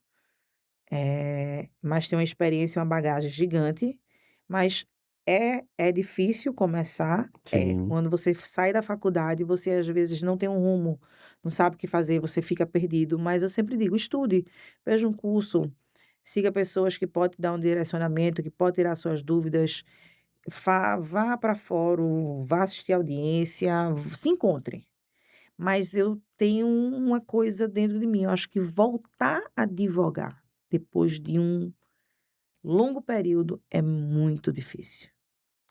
[SPEAKER 1] mas tem uma experiência, uma bagagem gigante, mas é difícil começar,
[SPEAKER 2] Sim.
[SPEAKER 1] quando você sai da faculdade, você às vezes não tem um rumo, não sabe o que fazer, você fica perdido, mas eu sempre digo: "Estude, veja um curso, siga pessoas que podem te dar um direcionamento, que pode tirar suas dúvidas, vá para fórum, vá assistir audiência, se encontre". Mas eu tenho uma coisa dentro de mim, eu acho que voltar a advogar depois de um longo período é muito difícil.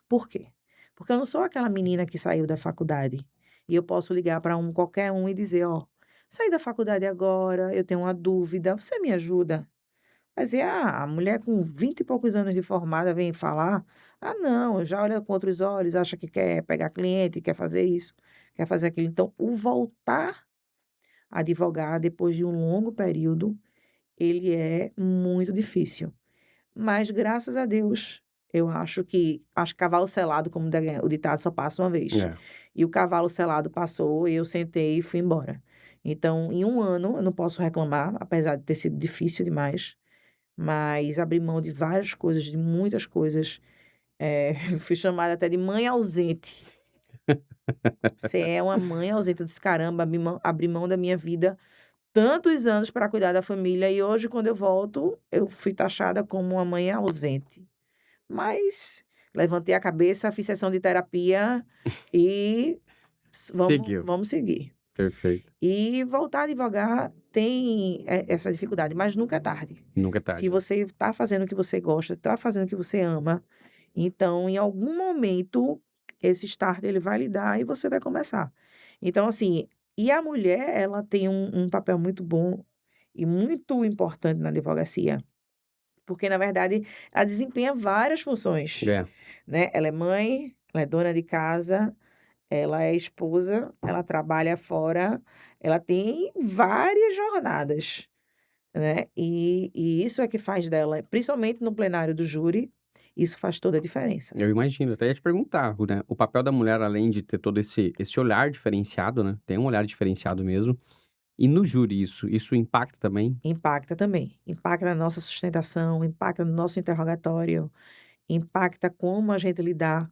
[SPEAKER 1] Por quê? Porque eu não sou aquela menina que saiu da faculdade e eu posso ligar para qualquer um e dizer: "Ó, saí da faculdade agora, eu tenho uma dúvida, você me ajuda?". Mas a mulher com 20 e poucos anos de formada vem falar: "Ah não, já olha com outros olhos, acha que quer pegar cliente, quer fazer isso, quer fazer aquilo". Então o voltar a advogar depois de um longo período, ele é muito difícil. Mas graças a Deus, eu acho que cavalo selado, como o ditado, só passa uma vez.
[SPEAKER 2] É.
[SPEAKER 1] E o cavalo selado passou, eu sentei e fui embora. Então, em um ano, eu não posso reclamar, apesar de ter sido difícil demais, mas abri mão de várias coisas, de muitas coisas. Fui chamada até de mãe ausente. Você é uma mãe ausente. Eu disse: "Caramba, abri mão da minha vida tantos anos para cuidar da família e hoje, quando eu volto, eu fui taxada como uma mãe ausente". Mas levantei a cabeça, fiz sessão de terapia e
[SPEAKER 2] Seguiu.
[SPEAKER 1] vamos seguir.
[SPEAKER 2] Perfeito.
[SPEAKER 1] E voltar a advogar tem, essa dificuldade, mas nunca é tarde.
[SPEAKER 2] Nunca é
[SPEAKER 1] Se
[SPEAKER 2] tarde, né.
[SPEAKER 1] você está fazendo o que você gosta, está fazendo o que você ama, então em algum momento esse start ele vai lhe dar e você vai começar. Então assim, e a mulher ela tem um papel muito bom e muito importante na advocacia, porque na verdade ela desempenha várias funções,
[SPEAKER 2] É.
[SPEAKER 1] né. Ela é mãe, ela é dona de casa, ela é esposa, ela trabalha fora, ela tem várias jornadas, né. E isso é que faz dela, principalmente no plenário do júri, isso faz toda a diferença.
[SPEAKER 2] Eu imagino, até ia te perguntar, né, o papel da mulher além de ter todo esse olhar diferenciado, né, tem um olhar diferenciado mesmo, e no júri isso impacta também?
[SPEAKER 1] Impacta também, impacta na nossa sustentação, impacta no nosso interrogatório, impacta como a gente lidar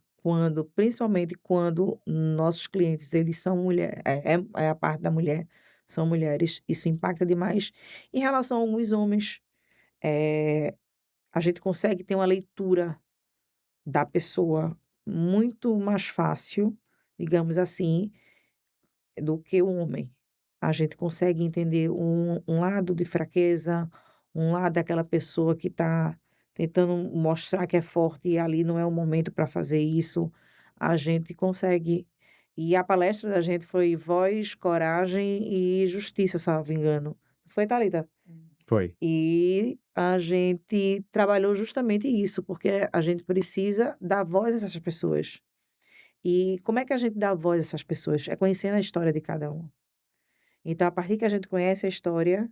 [SPEAKER 1] principalmente quando nossos clientes eles são mulher, é a parte da mulher, são mulheres, isso impacta demais. Em relação a alguns homens, eh, a gente consegue ter uma leitura da pessoa muito mais fácil, digamos assim, do que o homem. A gente consegue entender um lado de fraqueza, um lado daquela pessoa que está tentando mostrar que é forte e ali não é o momento para fazer isso. A gente consegue. E a palestra da gente foi Voz, Coragem e Justiça, salvo engano. Foi, Thalita?
[SPEAKER 2] Foi.
[SPEAKER 1] E a gente trabalhou justamente isso, porque a gente precisa dar voz a essas pessoas. E como é que a gente dá voz a essas pessoas? É conhecendo a história de cada um. Então, a partir que a gente conhece a história,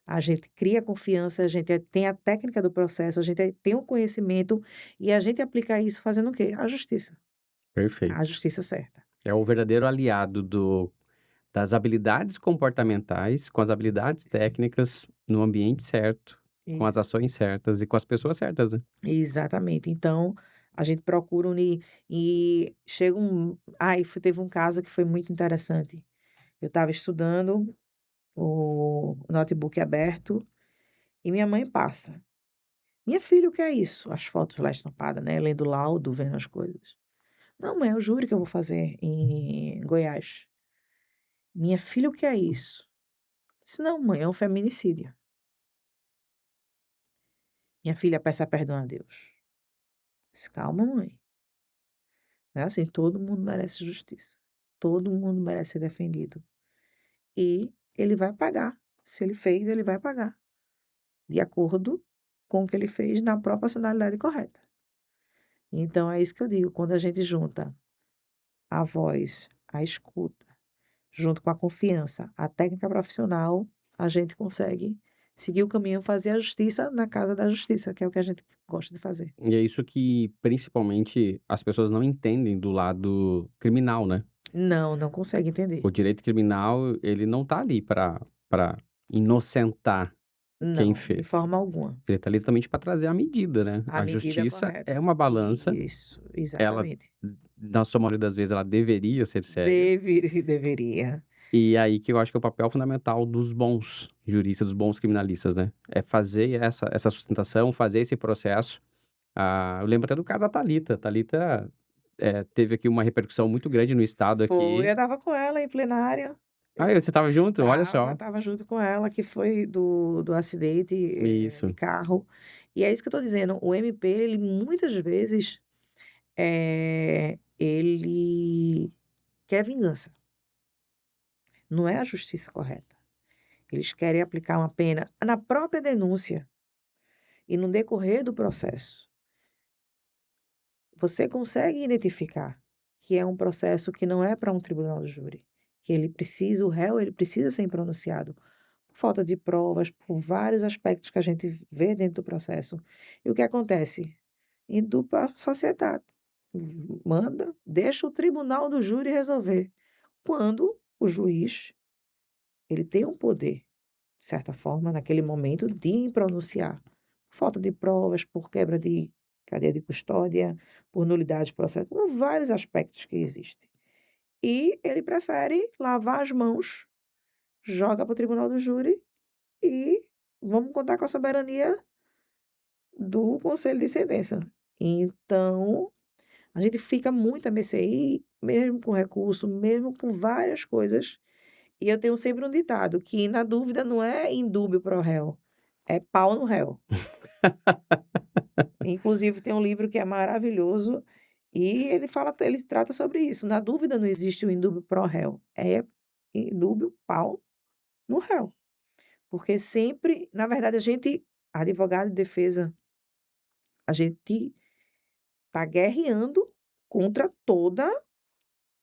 [SPEAKER 1] a gente cria confiança, a gente tem a técnica do processo, a gente tem o conhecimento e a gente aplica isso fazendo o quê? A justiça. A
[SPEAKER 2] Perfeito.
[SPEAKER 1] justiça certa.
[SPEAKER 2] É o verdadeiro aliado das habilidades comportamentais com as habilidades
[SPEAKER 1] Isso.
[SPEAKER 2] técnicas no ambiente certo, com as
[SPEAKER 1] Isso.
[SPEAKER 2] ações certas e com as pessoas certas, né.
[SPEAKER 1] Exatamente. Então, a gente procura unir e chega um. Ai, teve um caso que foi muito interessante. Eu estava estudando, o notebook aberto, e minha mãe passa. Minha filha, o que é isso? As fotos lá estampadas, né? Lendo laudo, vendo as coisas. Não, mãe, é o júri que eu vou fazer em Goiás. Minha filha, o que é isso? Disse, não, mãe, é um feminicídio. Minha filha, peça perdão a Deus. Disse, calma, mãe. É assim, todo mundo merece justiça. Todo mundo merece ser defendido. E ele vai pagar. Se ele fez, ele vai pagar. De acordo com o que ele fez na proporcionalidade correta. Então, é isso que eu digo. Quando a gente junta a voz, a escuta, junto com a confiança, a técnica profissional, a gente consegue seguir o caminho, fazer a justiça na casa da justiça, que é o que a gente gosta de fazer.
[SPEAKER 2] E é isso que, principalmente, as pessoas não entendem do lado criminal, né.
[SPEAKER 1] Não, não consegue entender.
[SPEAKER 2] O direito criminal, ele não tá ali para inocentar quem
[SPEAKER 1] Não, de
[SPEAKER 2] fez.
[SPEAKER 1] forma alguma.
[SPEAKER 2] Ele tá ali justamente para trazer a medida, né.
[SPEAKER 1] A
[SPEAKER 2] A
[SPEAKER 1] medida
[SPEAKER 2] justiça é
[SPEAKER 1] correta.
[SPEAKER 2] uma balança,
[SPEAKER 1] Isso,
[SPEAKER 2] ela,
[SPEAKER 1] exatamente.
[SPEAKER 2] na sua maioria das vezes, ela deveria ser cega.
[SPEAKER 1] Deveria.
[SPEAKER 2] E aí que eu acho que é o papel fundamental dos bons juristas, dos bons criminalistas, né, é fazer essa sustentação, fazer esse processo. Eu lembro até do caso da Thalita. Thalita, teve aqui uma repercussão muito grande no estado
[SPEAKER 1] Foi, eu
[SPEAKER 2] aqui.
[SPEAKER 1] estava com ela em plenário.
[SPEAKER 2] Ah, você estava junto? Olha
[SPEAKER 1] Estava,
[SPEAKER 2] só.
[SPEAKER 1] estava junto com ela, que foi do acidente, de
[SPEAKER 2] Isso.
[SPEAKER 1] carro. E é isso que eu estou dizendo, o MP, ele muitas vezes, ele quer vingança, não é a justiça correta. Eles querem aplicar uma pena na própria denúncia e no decorrer do processo. Você consegue identificar que é um processo que não é para um tribunal do júri, que o réu, ele precisa ser pronunciado. Por falta de provas, por vários aspectos que a gente vê dentro do processo. E o que acontece? Indo para a sociedade. Manda, deixa o tribunal do júri resolver. Quando o juiz, ele tem um poder, de certa forma, naquele momento, de pronunciar. Por falta de provas, por quebra de cadeia de custódia, por nulidade de processo, por vários aspectos que existem. E ele prefere lavar as mãos, joga para o tribunal do júri e vamos contar com a soberania do conselho de sentença. Então, a gente fica muito a mercê, e mesmo com recurso, mesmo com várias coisas. E eu tenho sempre um ditado, que na dúvida não é indúbio pro réu, é pau no réu. Inclusive tem um livro que é maravilhoso e ele trata sobre isso. Na dúvida não existe o indúbio pro réu, é indúbio pau no réu. Porque sempre, na verdade, advogado de defesa, a gente está guerreando contra toda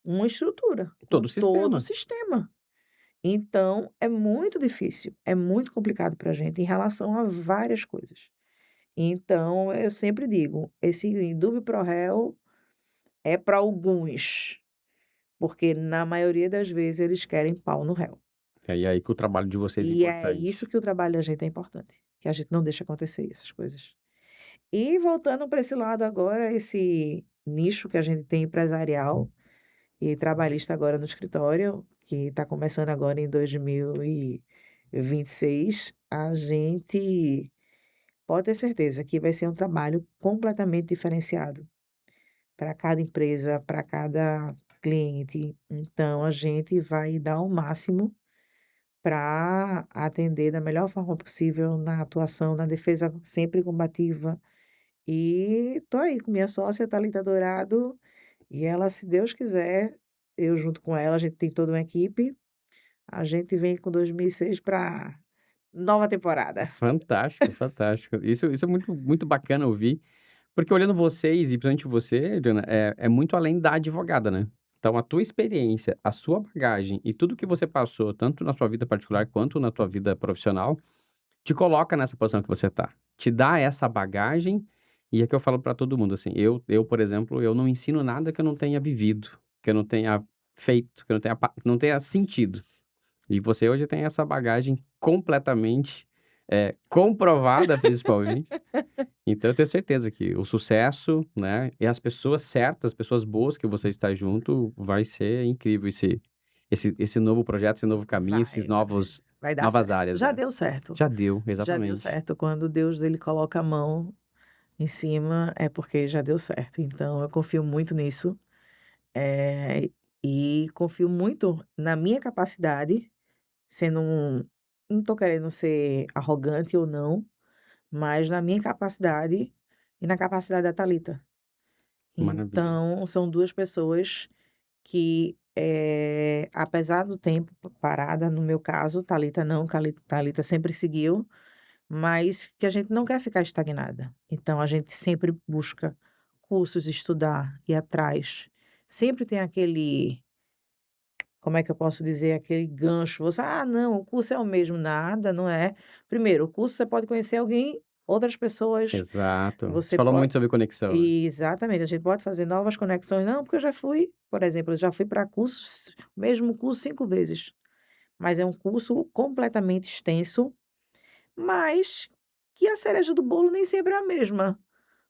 [SPEAKER 1] uma estrutura,
[SPEAKER 2] Todo o
[SPEAKER 1] com todo o
[SPEAKER 2] sistema.
[SPEAKER 1] sistema. Então, é muito difícil, é muito complicado para a gente em relação a várias coisas. Então, eu sempre digo, esse indúbio pro réu é para alguns, porque na maioria das vezes eles querem pau no réu.
[SPEAKER 2] É, e aí que o trabalho de vocês é
[SPEAKER 1] E é isso
[SPEAKER 2] importante.
[SPEAKER 1] que o trabalho da gente é importante, que a gente não deixa acontecer essas coisas. E voltando para esse lado agora, esse nicho que a gente tem empresarial e trabalhista agora no escritório, que está começando agora em 2026, a gente pode ter certeza que vai ser um trabalho completamente diferenciado. para cada empresa, para cada cliente. Então a gente vai dar o máximo para atender da melhor forma possível na atuação, na defesa sempre combativa. E tô aí com minha sócia Thalita Dourado, e ela, se Deus quiser, eu junto com ela, a gente tem toda uma equipe, a gente vem com 2006 para nova temporada.
[SPEAKER 2] Fantástico, fantástico. Isso é muito, muito bacana ouvir, porque olhando vocês, e principalmente você, Adriana, é muito além da advogada, né? Então, a tua experiência, a sua bagagem e tudo que você passou, tanto na sua vida particular quanto na tua vida profissional, te coloca nessa posição que você tá. Te dá essa bagagem, e é que eu falo pra todo mundo, assim, por exemplo, eu não ensino nada que eu não tenha vivido, que eu não tenha feito, que não tenha sentido. E você hoje tem essa bagagem completamente, comprovada principalmente. Então eu tenho certeza que o sucesso, né, e as pessoas certas, as pessoas boas que você está junto, vai ser incrível esse novo projeto, esse novo caminho, esses
[SPEAKER 1] Vai,
[SPEAKER 2] novos
[SPEAKER 1] vai dar
[SPEAKER 2] novas
[SPEAKER 1] certo.
[SPEAKER 2] áreas,
[SPEAKER 1] Já
[SPEAKER 2] né.
[SPEAKER 1] deu certo.
[SPEAKER 2] Já deu,
[SPEAKER 1] Já deu
[SPEAKER 2] exatamente.
[SPEAKER 1] certo. Quando Deus dele coloca a mão em cima, é porque já deu certo. Então eu confio muito nisso, e confio muito na minha capacidade, sendo não tô querendo ser arrogante ou não, mas na minha capacidade e na capacidade da Thalita.
[SPEAKER 2] Maravilha.
[SPEAKER 1] Então são 2 pessoas que, apesar do tempo parada, no meu caso, Thalita não, Thalita sempre seguiu, mas que a gente não quer ficar estagnada. Então a gente sempre busca cursos, estudar, ir atrás. Sempre tem aquele, como é que eu posso dizer, aquele gancho, você: "Ah, não, o curso é o mesmo", nada, não é. Primeiro, o curso você pode conhecer alguém, outras pessoas,
[SPEAKER 2] Exato. Você
[SPEAKER 1] você
[SPEAKER 2] falou
[SPEAKER 1] pode,
[SPEAKER 2] muito sobre conexão, né.
[SPEAKER 1] exatamente, a gente pode fazer novas conexões. Não, porque eu já fui, por exemplo, eu já fui para cursos, mesmo curso 5 vezes, mas é um curso completamente extenso, mas que a cereja do bolo nem sempre é a mesma.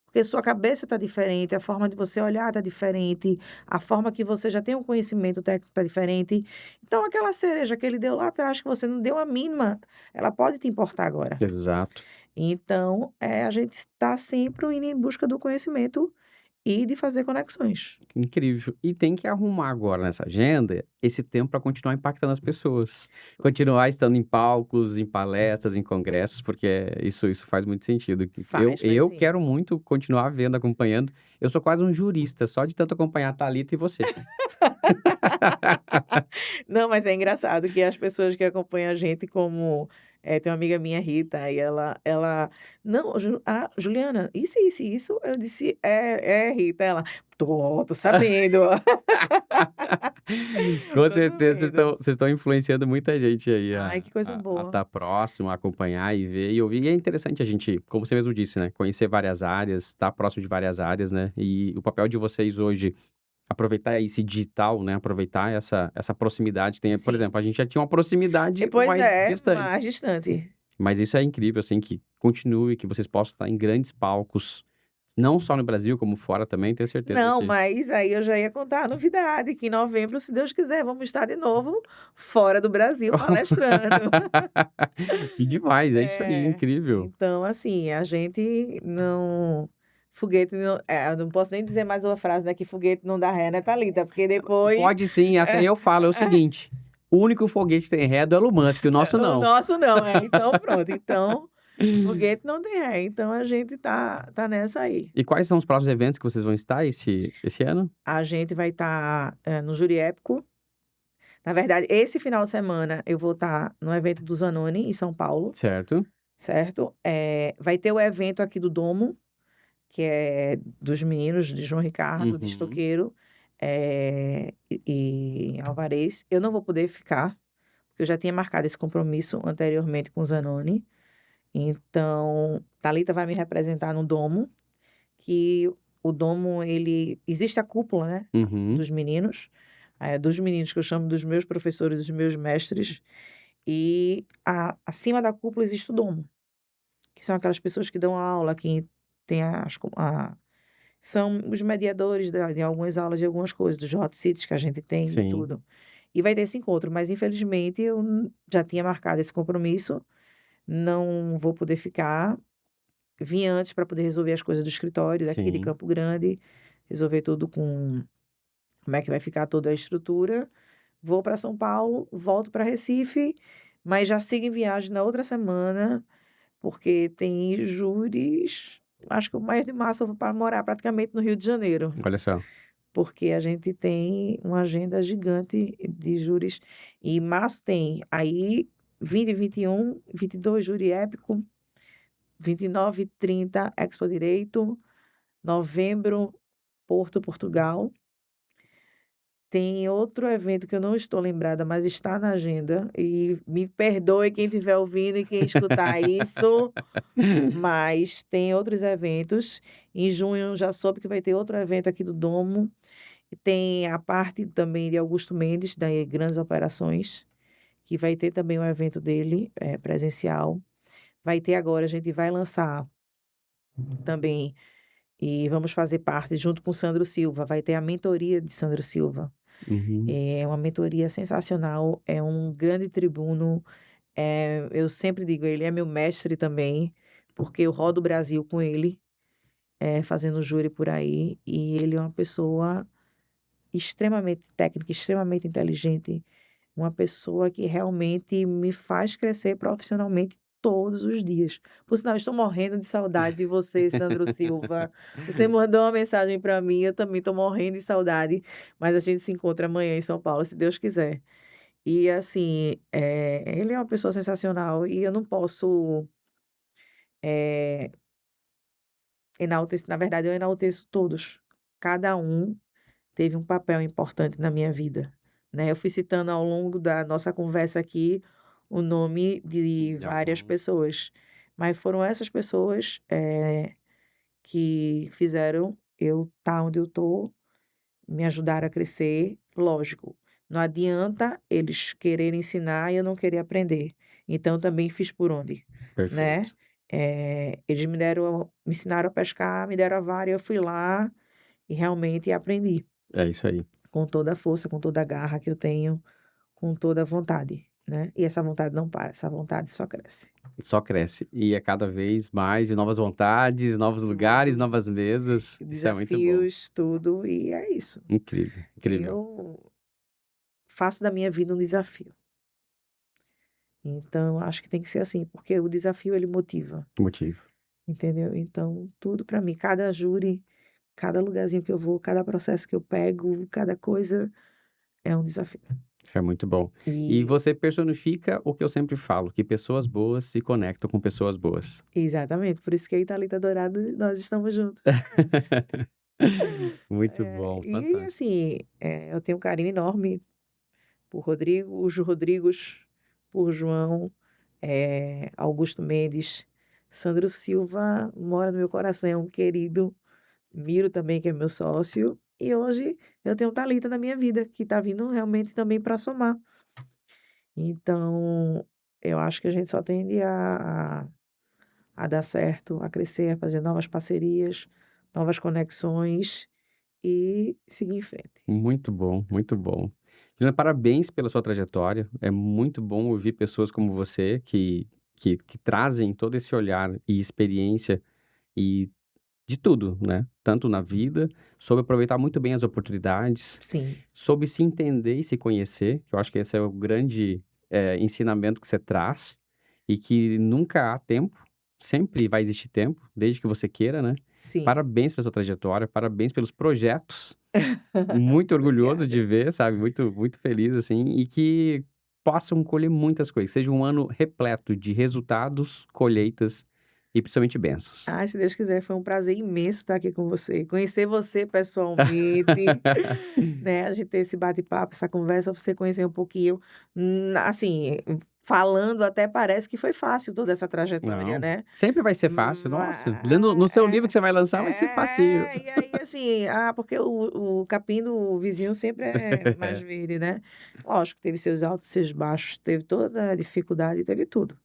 [SPEAKER 1] Porque sua cabeça está diferente, a forma de você olhar está diferente, a forma que você já tem um conhecimento técnico está diferente. Então, aquela cereja que ele deu lá atrás, que você não deu a mínima, ela pode te importar agora.
[SPEAKER 2] Exato.
[SPEAKER 1] Então, a gente está sempre indo em busca do conhecimento e de fazer conexões.
[SPEAKER 2] Incrível. E tem que arrumar agora nessa agenda esse tempo para continuar impactando as pessoas. Continuar estando em palcos, em palestras, em congressos, porque isso faz muito sentido.
[SPEAKER 1] Faz
[SPEAKER 2] Eu
[SPEAKER 1] sim.
[SPEAKER 2] quero muito continuar vendo, acompanhando. Eu sou quase um jurista, só de tanto acompanhar a Thalita e você.
[SPEAKER 1] Não, mas é engraçado que as pessoas que acompanham a gente, como, tem uma amiga minha, Rita, e ela: "Não, Juliana, isso", eu disse: "É, Rita", ela: tô sabendo,
[SPEAKER 2] Com
[SPEAKER 1] tô
[SPEAKER 2] certeza
[SPEAKER 1] sabendo".
[SPEAKER 2] vocês estão influenciando muita gente aí
[SPEAKER 1] Ai, que coisa
[SPEAKER 2] a
[SPEAKER 1] boa.
[SPEAKER 2] estar próximo, a acompanhar e ver e ouvir. E é interessante a gente, como você mesmo disse, né, conhecer várias áreas, estar próximo de várias áreas, né, e o papel de vocês hoje, aproveitar esse digital, né, aproveitar essa proximidade. Tem, por
[SPEAKER 1] Sim.
[SPEAKER 2] exemplo, a gente já tinha uma proximidade
[SPEAKER 1] Pois
[SPEAKER 2] mais
[SPEAKER 1] é,
[SPEAKER 2] distante,
[SPEAKER 1] mais distante.
[SPEAKER 2] mas isso é incrível, assim, que continue, que vocês possam estar em grandes palcos, não só no Brasil, como fora também, tenho certeza
[SPEAKER 1] Não,
[SPEAKER 2] que
[SPEAKER 1] mas aí eu já ia contar a novidade, que em novembro, se Deus quiser, vamos estar de novo fora do Brasil palestrando.
[SPEAKER 2] que demais, é isso aí,
[SPEAKER 1] É,
[SPEAKER 2] incrível.
[SPEAKER 1] então assim, a gente não, foguete não, eu não posso nem dizer mais uma frase, né, que foguete não dá ré, né, Thalita, porque depois
[SPEAKER 2] Pode sim, até eu falo, é o seguinte: "O único foguete que tem ré é do Elon Musk, o nosso
[SPEAKER 1] o
[SPEAKER 2] não".
[SPEAKER 1] nosso não, então pronto, então foguete não tem ré, então a gente tá nessa aí.
[SPEAKER 2] E quais são os próximos eventos que vocês vão estar esse ano?
[SPEAKER 1] A gente vai estar, no Júri Épico, na verdade esse final de semana eu vou estar no evento do Zanoni em São Paulo,
[SPEAKER 2] Certo.
[SPEAKER 1] certo? Vai ter o evento aqui do Domo, que é dos meninos de João Ricardo, de
[SPEAKER 2] Uhum.
[SPEAKER 1] Estoqueiro, e Alvarez. Eu não vou poder ficar, porque eu já tinha marcado esse compromisso anteriormente com o Zanoni. Então, Thalita vai me representar no Domo, que o Domo, ele existe a cúpula, né,
[SPEAKER 2] Uhum.
[SPEAKER 1] dos meninos que eu chamo dos meus professores, dos meus mestres, e acima da cúpula existe o Domo, que são aquelas pessoas que dão aula, que tem são os mediadores de algumas aulas, de algumas coisas, dos hot seats que a gente tem e
[SPEAKER 2] Sim,
[SPEAKER 1] tudo. E vai ter esse encontro, mas infelizmente eu já tinha marcado esse compromisso, não vou poder ficar. Vim antes para poder resolver as coisas do escritório daqui de
[SPEAKER 2] sim.
[SPEAKER 1] Campo Grande, resolver tudo com como é que vai ficar toda a estrutura. Vou para São Paulo, volto para Recife, mas já sigo em viagem na outra semana, porque tem júris. Acho que o mês de março eu vou para morar praticamente no Rio de Janeiro,
[SPEAKER 2] Olha só.
[SPEAKER 1] porque a gente tem uma agenda gigante de júris. E março tem aí 20, 21, 22 júri épico, 29 e 30 Expo Direito, novembro Porto, Portugal. Tem outro evento que eu não estou lembrada, mas está na agenda, e me perdoe quem estiver ouvindo e quem escutar isso, mas tem outros eventos. Em junho já soube que vai ter outro evento aqui do Domo. E tem a parte também de Augusto Mendes, da Grandes Operações, que vai ter também um evento dele, presencial. Vai ter agora, a gente vai lançar também, e vamos fazer parte junto com o Sandro Silva, vai ter a mentoria de Sandro Silva.
[SPEAKER 2] Uhum.
[SPEAKER 1] É uma mentoria sensacional, é um grande tribuno. Eu sempre digo, ele é meu mestre também, porque eu rodo o Brasil com ele, fazendo júri por aí, e ele é uma pessoa extremamente técnica, extremamente inteligente, uma pessoa que realmente me faz crescer profissionalmente todos os dias. Por sinal, estou morrendo de saudade de você, Sandro Silva. Você mandou uma mensagem para mim, eu também estou morrendo de saudade, mas a gente se encontra amanhã em São Paulo, se Deus quiser. E assim, ele é uma pessoa sensacional e eu não posso, eh, enaltecer, na verdade eu enalteço todos. Cada um teve um papel importante na minha vida, né. Eu fui citando ao longo da nossa conversa aqui o nome de
[SPEAKER 2] De
[SPEAKER 1] várias
[SPEAKER 2] alguns.
[SPEAKER 1] pessoas, mas foram essas pessoas, que fizeram eu estar onde eu estou, me ajudaram a crescer. Lógico, não adianta eles quererem ensinar e eu não querer aprender, então também fiz por onde, né.
[SPEAKER 2] Perfeito.
[SPEAKER 1] Eles me ensinaram a pescar, me deram a vara e eu fui lá e realmente aprendi.
[SPEAKER 2] É isso aí.
[SPEAKER 1] Com toda a força, com toda a garra que eu tenho, com toda a vontade, né. E essa vontade não para, essa vontade só cresce.
[SPEAKER 2] Só cresce. E é cada vez mais, e novas vontades, novos lugares,
[SPEAKER 1] Tudo,
[SPEAKER 2] novas mesas. Isso é muito bom.
[SPEAKER 1] desafios, tudo, e é isso.
[SPEAKER 2] Incrível, incrível.
[SPEAKER 1] Eu faço da minha vida um desafio. Então acho que tem que ser assim, porque o desafio ele motiva,
[SPEAKER 2] Motivo.
[SPEAKER 1] entendeu. Então tudo para mim, cada júri, cada lugarzinho que eu vou, cada processo que eu pego, cada coisa é um desafio.
[SPEAKER 2] Isso é muito bom. E
[SPEAKER 1] E
[SPEAKER 2] você personifica o que eu sempre falo, que pessoas boas se conectam com pessoas boas.
[SPEAKER 1] exatamente, por isso que aí Thalita Dourado nós estamos juntos.
[SPEAKER 2] Muito bom,
[SPEAKER 1] E
[SPEAKER 2] fantástico.
[SPEAKER 1] assim, eu tenho um carinho enorme por Rodrigo, os Rodrigos, por João, Augusto Mendes, Sandro Silva mora no meu coração, é um querido, Miro também, que é meu sócio, e hoje eu tenho Thalita na minha vida, que está vindo realmente também para somar. Então, eu acho que a gente só tende a dar certo, a crescer, a fazer novas parcerias, novas conexões e seguir em frente.
[SPEAKER 2] Muito bom, muito bom. Juliana, parabéns pela sua trajetória. É muito bom ouvir pessoas como você que trazem todo esse olhar e experiência e de tudo, né? Tanto na vida, soube aproveitar muito bem as oportunidades,
[SPEAKER 1] Sim,
[SPEAKER 2] soube se entender e se conhecer, que eu acho que esse é o grande, ensinamento que você traz, e que nunca há tempo, sempre vai existir tempo, desde que você queira, né?
[SPEAKER 1] sim.
[SPEAKER 2] Parabéns pela sua trajetória, parabéns pelos projetos, muito orgulhoso de
[SPEAKER 1] Obrigada.
[SPEAKER 2] ver, sabe, muito muito feliz, assim, e que possam colher muitas coisas, seja um ano repleto de resultados, colheitas e principalmente bênçãos.
[SPEAKER 1] Ai, se Deus quiser, foi um prazer imenso estar aqui com você, conhecer você pessoalmente, né, a gente ter esse bate-papo, essa conversa, você conhecer um pouquinho, assim, falando até parece que foi fácil toda essa trajetória,
[SPEAKER 2] Não,
[SPEAKER 1] né.
[SPEAKER 2] sempre vai ser fácil. Nossa, lendo no seu livro que você vai lançar vai ser facinho.
[SPEAKER 1] E aí assim, porque o capim do vizinho sempre é mais verde, né. Lógico, teve seus altos, seus baixos, teve toda a dificuldade, teve tudo,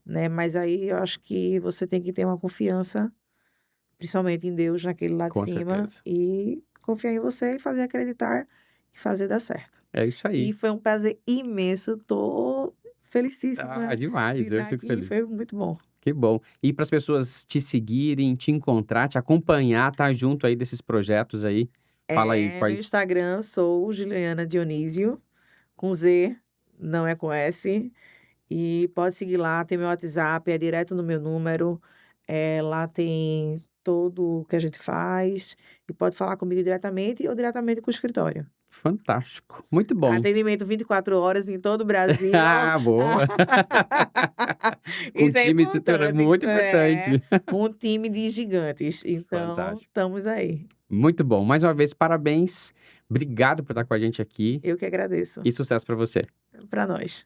[SPEAKER 1] né, mas aí eu acho que você tem que ter uma confiança, principalmente em Deus, naquele lá de
[SPEAKER 2] Com
[SPEAKER 1] cima,
[SPEAKER 2] certeza.
[SPEAKER 1] e confiar em você e fazer acreditar e fazer dar certo.
[SPEAKER 2] É isso
[SPEAKER 1] E
[SPEAKER 2] aí.
[SPEAKER 1] foi um prazer imenso, tô
[SPEAKER 2] Ah,
[SPEAKER 1] felicíssima de
[SPEAKER 2] demais, eu
[SPEAKER 1] estar
[SPEAKER 2] fico
[SPEAKER 1] aqui, foi
[SPEAKER 2] feliz.
[SPEAKER 1] muito bom.
[SPEAKER 2] Que bom. E para as pessoas te seguirem, te encontrar, te acompanhar, tá junto aí desses projetos aí, fala aí
[SPEAKER 1] No
[SPEAKER 2] quais
[SPEAKER 1] Instagram sou Juliana Dionísio, com Z, não é com S. E pode seguir lá, tem meu WhatsApp, é direto no meu número. Lá tem tudo o que a gente faz e pode falar comigo diretamente ou diretamente com o escritório.
[SPEAKER 2] fantástico, muito bom.
[SPEAKER 1] Atendimento 24 horas em todo o Brasil.
[SPEAKER 2] Ah, boa. Com
[SPEAKER 1] Isso é
[SPEAKER 2] time estrutura
[SPEAKER 1] importante.
[SPEAKER 2] muito importante.
[SPEAKER 1] Um time de gigantes. Então,
[SPEAKER 2] Fantástico.
[SPEAKER 1] estamos aí.
[SPEAKER 2] Muito bom. Mais uma vez, parabéns. Obrigado por estar com a gente aqui
[SPEAKER 1] Eu que agradeço.
[SPEAKER 2] e sucesso para você.
[SPEAKER 1] Para nós.